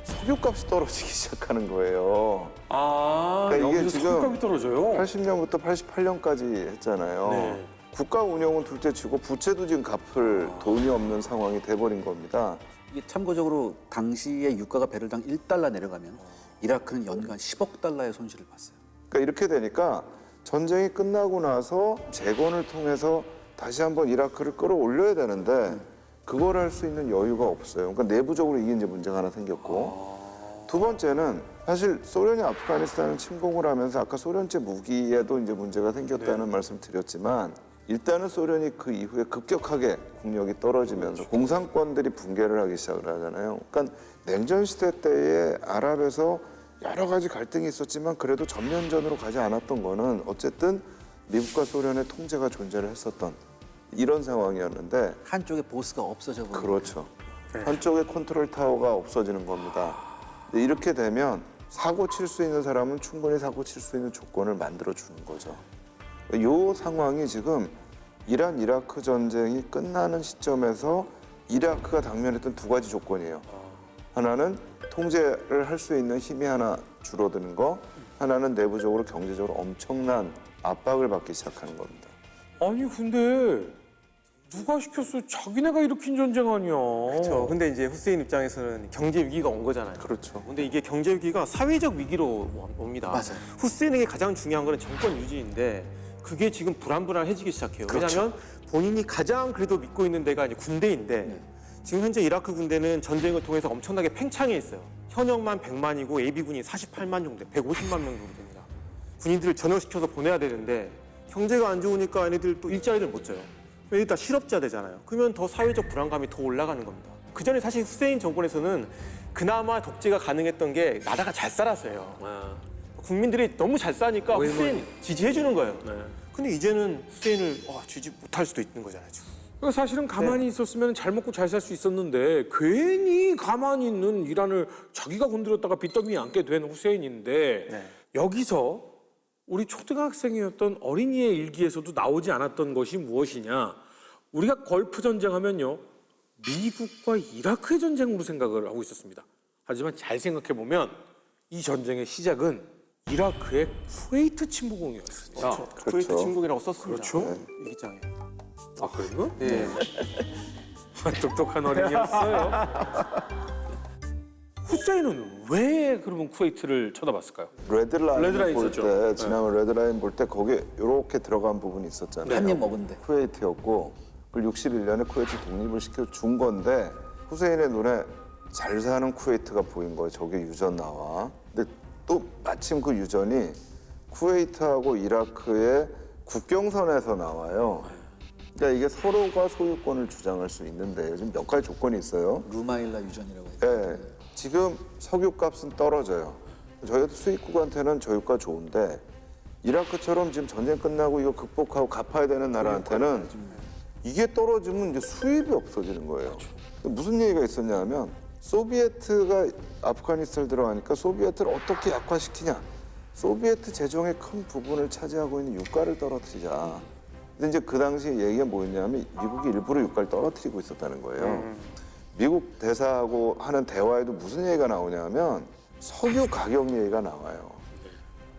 석유값이 떨어지기 시작하는 거예요. 아, 그러니까 이게 여기서 지금 석유값이 떨어져요? 80년부터 88년까지 했잖아요. 네. 국가 운영은 둘째치고 부채도 지금 갚을 돈이 없는 상황이 돼버린 겁니다. 이게 참고적으로 당시에 유가가 배럴당 1달러 내려가면 이라크는 연간 10억 달러의 손실을 봤어요. 그러니까 이렇게 되니까 전쟁이 끝나고 나서 재건을 통해서 다시 한번 이라크를 끌어올려야 되는데 그걸 할 수 있는 여유가 없어요. 그러니까 내부적으로 이게 이제 문제가 하나 생겼고 두 번째는 사실 소련이 아프가니스탄을 침공을 하면서 아까 소련제 무기에도 이제 문제가 생겼다는 말씀 드렸지만 일단은 소련이 그 이후에 급격하게 국력이 떨어지면서 공산권들이 붕괴를 하기 시작을 하잖아요. 그러니까 냉전 시대 때에 아랍에서 여러 가지 갈등이 있었지만 그래도 전면전으로 가지 않았던 거는 어쨌든 미국과 소련의 통제가 존재를 했었던 이런 상황이었는데 한쪽에 보스가 없어져 버리고 그렇죠. 한쪽에 컨트롤 타워가 없어지는 겁니다. 근데 이렇게 되면 사고 칠 수 있는 사람은 충분히 사고 칠 수 있는 조건을 만들어 주는 거죠. 이 상황이 지금 이란 이라크 전쟁이 끝나는 시점에서 이라크가 당면했던 두 가지 조건이에요. 하나는 통제를 할 수 있는 힘이 하나 줄어드는 거, 하나는 내부적으로 경제적으로 엄청난 압박을 받기 시작하는 겁니다. 아니 근데 누가 시켰어? 자기네가 일으킨 전쟁 아니야. 그렇죠. 근데 이제 후세인 입장에서는 경제 위기가 온 거잖아요. 그렇죠. 근데 이게 경제 위기가 사회적 위기로 옵니다. 맞아요. 후세인에게 가장 중요한 거는 정권 유지인데 그게 지금 불안해지기 시작해요. 왜냐하면 본인이 가장 그래도 믿고 있는 데가 이제 군대인데 지금 현재 이라크 군대는 전쟁을 통해서 엄청나게 팽창해 있어요. 현역만 100만이고 예비군이 48만 정도, 150만 명 정도 됩니다. 군인들을 전역시켜서 보내야 되는데 경제가 안 좋으니까 얘네들 또 일자리를 못 줘요. 얘네들 다 실업자 되잖아요. 그러면 더 사회적 불안감이 더 올라가는 겁니다. 그 전에 사실 후세인 정권에서는 그나마 독재가 가능했던 게 나라가 잘 살아서예요. 국민들이 너무 잘 사니까 후세인 지지해 주는 거예요. 근데 이제는 후세인을 지지 못할 수도 있는 거잖아요. 지금. 그러니까 사실은 가만히 있었으면 잘 먹고 잘 살 수 있었는데 괜히 가만히 있는 이란을 자기가 건드렸다가 빚더미 안게 된 후세인인데 여기서 우리 초등학생이었던 어린이의 일기에서도 나오지 않았던 것이 무엇이냐. 우리가 걸프 전쟁하면요. 미국과 이라크의 전쟁으로 생각을 하고 있었습니다. 하지만 잘 생각해보면 이 전쟁의 시작은 이라크의 쿠웨이트 침공이었습니다. 쿠웨이트 침공이라고 썼습니다. 그렇죠. 일기장에. 아, 그래요? 네. 똑똑한 어린이였어요. 후세인은 왜 그러면 쿠웨이트를 쳐다봤을까요? 레드라인 레드라인 볼 있었죠. 때, 지난번 레드라인 볼 때 거기에 이렇게 들어간 부분이 있었잖아요. 한 입 먹은데. 쿠웨이트였고 그걸 61년에 쿠웨이트 독립을 시켜준 건데 후세인의 눈에 잘 사는 쿠웨이트가 보인 거예요. 저게 유전 나와. 근데 또 마침 그 유전이 쿠웨이트하고 이라크의 국경선에서 나와요. 그러니까 이게 서로가 소유권을 주장할 수 있는데 요즘 몇 가지 조건이 있어요. 루마일라 유전이라고 해요. 네, 지금 석유값은 떨어져요. 저희 수입국한테는 저유가 좋은데 이라크처럼 지금 전쟁 끝나고 이거 극복하고 갚아야 되는 나라한테는 이게 떨어지면 이제 수입이 없어지는 거예요. 무슨 얘기가 있었냐면 소비에트가 아프가니스탄을 들어가니까 소비에트를 어떻게 약화시키냐. 소비에트 재정의 큰 부분을 차지하고 있는 유가를 떨어뜨리자. 근데 이제 그 당시 얘기가 뭐였냐면 미국이 일부러 유가를 떨어뜨리고 있었다는 거예요. 미국 대사하고 하는 대화에도 무슨 얘기가 나오냐면 석유 가격 얘기가 나와요.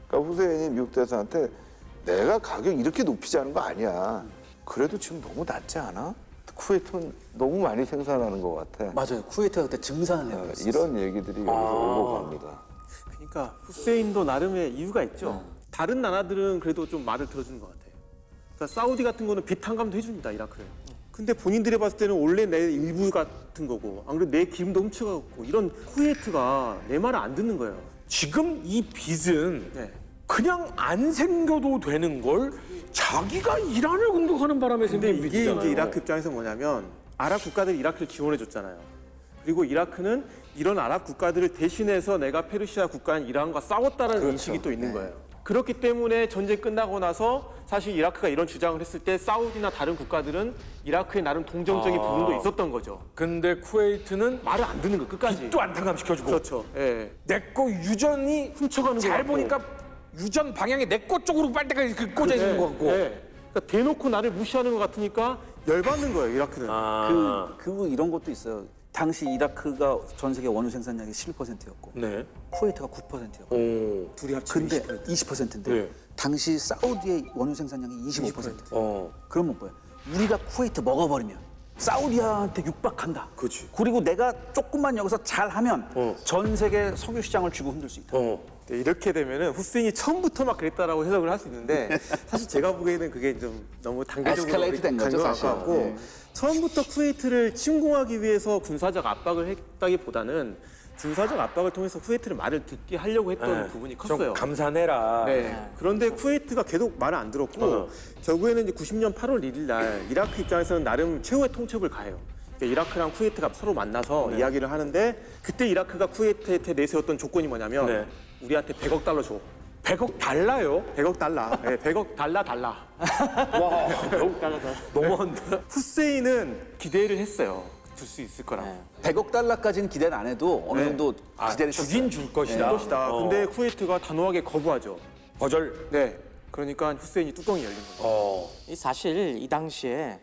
그러니까 후세인이 미국 대사한테 내가 가격 이렇게 높이지 않은 거 아니야. 그래도 지금 너무 낮지 않아? 쿠웨이트는 너무 많이 생산하는 것 같아. 맞아요. 쿠웨이트가 그때 증산을 해요. 이런 얘기들이 여기서 오고 갑니다. 그러니까 후세인도 나름의 이유가 있죠. 다른 나라들은 그래도 좀 말을 들어주는 것 같아요. 그러니까 사우디 같은 거는 빚 탕감도 해줍니다, 이라크에. 근데 본인들이 봤을 때는 원래 내 일부 같은 거고 안 그래도 내 기름도 훔쳐가고 이런 쿠웨이트가 내 말을 안 듣는 거예요. 지금 이 빚은 네. 그냥 안 생겨도 되는 걸 자기가 이란을 공격하는 바람에 근데 생긴 이게 빚이잖아요. 이제 이라크 입장에서 뭐냐면 아랍 국가들이 이라크를 지원해 줬잖아요. 그리고 이라크는 이런 아랍 국가들을 대신해서 내가 페르시아 국가인 이란과 싸웠다는 인식이 또 있는 거예요. 그렇기 때문에 전쟁 끝나고 나서 사실 이라크가 이런 주장을 했을 때 사우디나 다른 국가들은 이라크에 나름 동정적인 부분도 있었던 거죠. 근데 쿠웨이트는 말을 안 듣는 거 끝까지. 빚도 안 탕감시켜주고 그렇죠. 예. 내 거 유전이 훔쳐가는 거 잘 같고. 보니까 유전 방향이 내 거 쪽으로 빨대가 이렇게 꽂아 있는 것 같고. 예. 그러니까 대놓고 나를 무시하는 것 같으니까 열받는 거예요, 이라크는. 그 이런 것도 있어요. 당시 이라크가 전 세계 원유 생산량이 11%였고 네. 쿠웨이트가 9%였고 오. 둘이 합치면 근데 20%. 20%인데 네. 당시 사우디의 원유 생산량이 25%. 어. 그러면 뭐야? 우리가 쿠웨이트 먹어버리면 사우디한테 육박한다. 그렇지. 그리고 내가 조금만 여기서 잘하면 전 세계 석유 시장을 쥐고 흔들 수 있다. 어. 네, 이렇게 되면은 후세인이 처음부터 막 그랬다라고 해석을 할 수 있는데 사실 제가 보기에는 그게 좀 너무 단계적으로 에스컬레이트 된 거죠, 사실. 같고 예. 처음부터 쿠웨이트를 침공하기 위해서 군사적 압박을 했다기보다는 군사적 압박을 통해서 쿠웨이트를 말을 듣게 하려고 했던 부분이 좀 컸어요. 감사해라. 네. 그런데 쿠웨이트가 계속 말을 안 들었고 결국에는 이제 90년 8월 1일 날 이라크 입장에서는 나름 최후의 통첩을 가해요. 그러니까 이라크랑 쿠웨이트가 서로 만나서 이야기를 하는데 그때 이라크가 쿠웨이트한테 내세웠던 조건이 뭐냐면 네. 우리한테 100억 달러 줘. 100억 달러요? 100억 달러. 네, 100억 달러. 와. 100억 달러. 너무한데. 후세인은 기대를 했어요. 줄 수 있을 거라고. 100억 달러까지는 기대는 안 해도 어느 정도 기대를 주긴 했어요. 줄 것이다. 것이다. 근데 쿠웨이트가 단호하게 거부하죠. 거절. 네. 그러니까 후세인이 뚜껑이 열린 거예요. 이 사실 이 당시에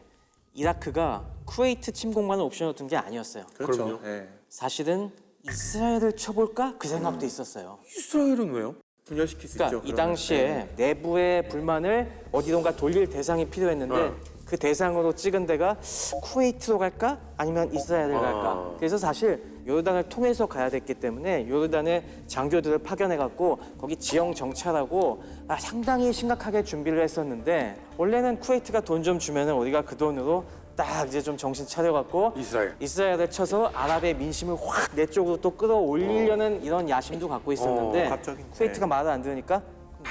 이라크가 쿠웨이트 침공만을 옵션으로 둔 게 아니었어요. 그렇죠. 네. 사실은 이스라엘을 쳐볼까 그 생각도 있었어요. 이스라엘은 왜요? 분열시킬 수 그러니까 있죠. 이 그러면. 당시에 내부의 불만을 어디론가 돌릴 대상이 필요했는데 그 대상으로 찍은 데가 쿠웨이트로 갈까 아니면 이스라엘을 갈까. 그래서 사실 요르단을 통해서 가야 됐기 때문에 요르단의 장교들을 파견해갖고 거기 지형 정찰하고 상당히 심각하게 준비를 했었는데 원래는 쿠웨이트가 돈 좀 주면은 우리가 그 돈으로 딱 이제 좀 정신 차려갖고 이스라엘을 쳐서 아랍의 민심을 확 내 쪽으로 또 끌어올리려는 이런 야심도 갖고 있었는데 갑자기. 쿠웨이트가 말을 안 들으니까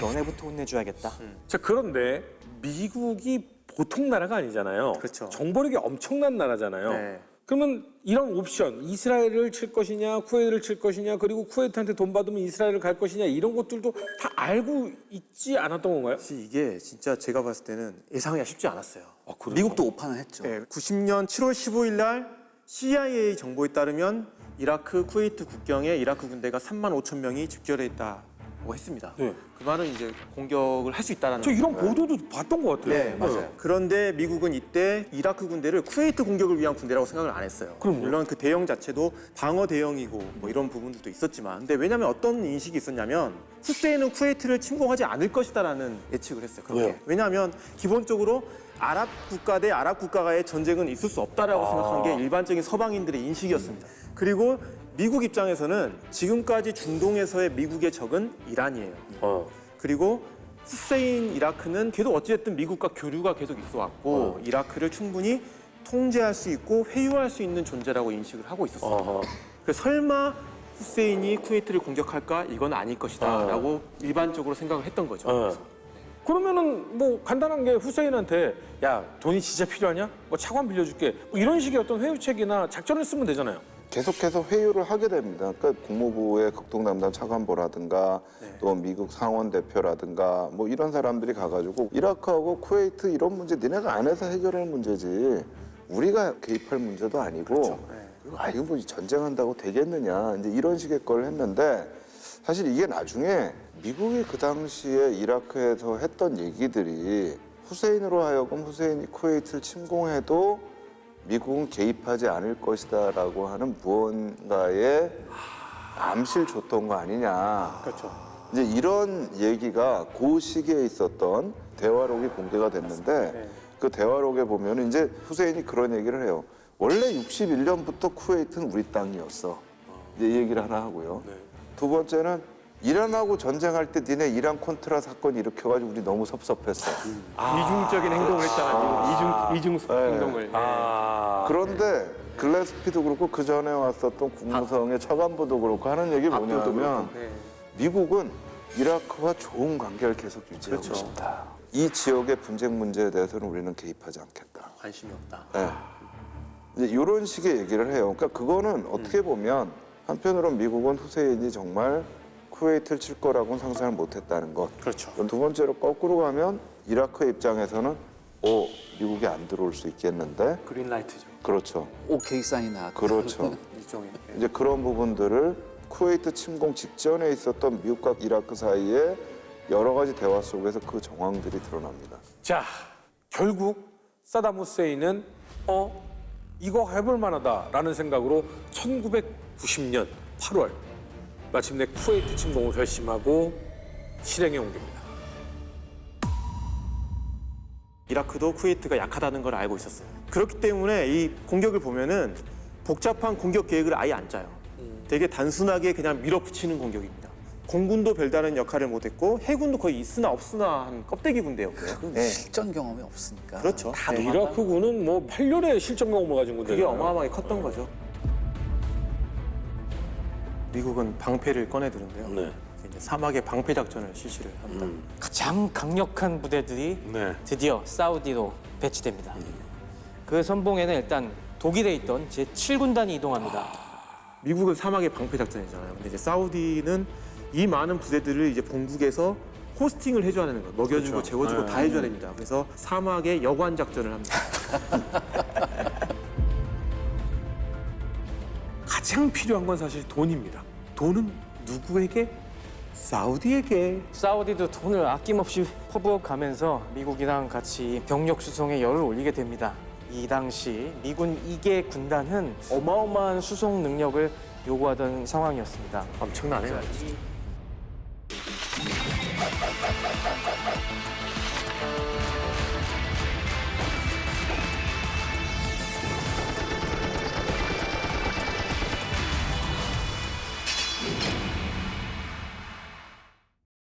너네부터 혼내줘야겠다. 자, 그런데 미국이 보통 나라가 아니잖아요. 그렇죠. 정보력이 엄청난 나라잖아요. 네. 그러면 이런 옵션, 이스라엘을 칠 것이냐, 쿠웨이트를 칠 것이냐, 그리고 쿠웨이트한테 돈 받으면 이스라엘을 갈 것이냐 이런 것들도 다 알고 있지 않았던 건가요? 사실 이게 진짜 제가 봤을 때는 예상하기가 쉽지 않았어요. 미국도 오판을 했죠. 네, 90년 7월 15일 날 CIA 정보에 따르면 이라크 쿠웨이트 국경에 이라크 군대가 3만 5천 명이 집결해 있다고 했습니다. 네. 그 말은 이제 공격을 할 수 있다라는 저 이런 거예요. 보도도 봤던 것 같아요. 네, 맞아요. 그런데 미국은 이때 이라크 군대를 쿠웨이트 공격을 위한 군대라고 생각을 안 했어요. 물론 그 대형 자체도 방어 대형이고 뭐 이런 부분들도 있었지만, 근데 왜냐하면 어떤 인식이 있었냐면 후세인은 쿠웨이트를 침공하지 않을 것이다라는 예측을 했어요. 그렇게. 왜냐하면 기본적으로 아랍 국가 대 아랍 국가와의 전쟁은 있을 수 없다라고 생각한 게 일반적인 서방인들의 인식이었습니다. 그리고 미국 입장에서는 지금까지 중동에서의 미국의 적은 이란이에요. 그리고 후세인 이라크는 계속 어찌됐든 미국과 교류가 계속 있어 왔고 이라크를 충분히 통제할 수 있고 회유할 수 있는 존재라고 인식을 하고 있었어요. 그래서 설마 후세인이 쿠웨이트를 공격할까? 이건 아닐 것이다라고 일반적으로 생각을 했던 거죠. 그러면은 뭐 간단한 게 후세인한테 야 돈이 진짜 필요하냐? 뭐 차관 빌려줄게. 뭐 이런 식의 어떤 회유책이나 작전을 쓰면 되잖아요. 계속해서 회유를 하게 됩니다. 그러니까 국무부의 극동담당 차관보라든가 또 미국 상원 대표라든가 뭐 이런 사람들이 가가지고 이라크하고 쿠웨이트 이런 문제 니네가 안에서 해결할 문제지 우리가 개입할 문제도 아니고 그리고 이거 뭐 전쟁한다고 되겠느냐 이제 이런 식의 걸 했는데 사실 이게 나중에 미국이 그 당시에 이라크에서 했던 얘기들이 후세인으로 하여금 후세인이 쿠웨이트를 침공해도 미국은 개입하지 않을 것이다라고 하는 무언가의 암시를 줬던 거 아니냐. 그렇죠. 이제 이런 얘기가 그 시기에 있었던 대화록이 공개가 됐는데 그 대화록에 보면 이제 후세인이 그런 얘기를 해요. 원래 61년부터 쿠웨이트는 우리 땅이었어. 이제 이 얘기를 하나 하고요. 두 번째는 이란하고 전쟁할 때 니네 이란 콘트라 사건 일으켜가지고 우리 너무 섭섭했어. 이중적인 행동을 했잖아요. 이중 행동을. 그런데 글래스피도 그렇고 그 전에 왔었던 국무성의 차관보도 그렇고 하는 얘기 뭐냐면 미국은 이라크와 좋은 관계를 계속 유지하고 싶다. 이 지역의 분쟁 문제에 대해서는 우리는 개입하지 않겠다. 관심이 없다. 네. 이제 이런 식의 얘기를 해요. 그러니까 그거는 어떻게 보면 한편으로는 미국은 후세인이 정말 쿠웨이트를 칠 거라고는 상상을 못했다는 것. 그렇죠. 두 번째로 거꾸로 가면 이라크의 입장에서는 미국이 안 들어올 수 있겠는데. 그린라이트죠. 그렇죠. 오케이 사인이 나왔다. 그렇죠. 일종의. 이제 그런 부분들을 쿠웨이트 침공 직전에 있었던 미국과 이라크 사이에 여러 가지 대화 속에서 그 정황들이 드러납니다. 자, 결국 사담 후세인은 이거 해볼 만하다라는 생각으로 1990년 8월 마침내 쿠웨이트 침공을 결심하고 실행에 옮깁니다. 이라크도 쿠웨이트가 약하다는 걸 알고 있었어요. 그렇기 때문에 이 공격을 보면은 복잡한 공격 계획을 아예 안 짜요. 되게 단순하게 그냥 밀어붙이는 공격입니다. 공군도 별다른 역할을 못했고 해군도 거의 있으나 없으나 한 껍데기 군대였고요. 네. 실전 경험이 없으니까. 그렇죠. 다 네. 이라크군은 뭐 8년의 실전 경험을 가진 군대. 그게 어마어마하게 컸던 거죠. 미국은 방패를 꺼내드는데요. 네. 이제 사막의 방패 작전을 실시를 합니다. 가장 강력한 부대들이 네. 드디어 사우디로 배치됩니다. 그 선봉에는 일단 독일에 있던 제7군단이 이동합니다. 미국은 사막의 방패 작전이잖아요. 근데 이제 사우디는 이 많은 부대들을 이제 본국에서 호스팅을 해줘야 되는 거예요. 먹여주고 재워주고 다 해줘야 됩니다. 그래서 사막의 여관 작전을 합니다. 가장 필요한 건 사실 돈입니다. 돈은 누구에게? 사우디에게. 사우디도 돈을 아낌없이 퍼부어가면서 미국이랑 같이 병력 수송에 열을 올리게 됩니다. 이 당시 미군 2개 군단은 어마어마한 수송 능력을 요구하던 상황이었습니다. 엄청나네요. 이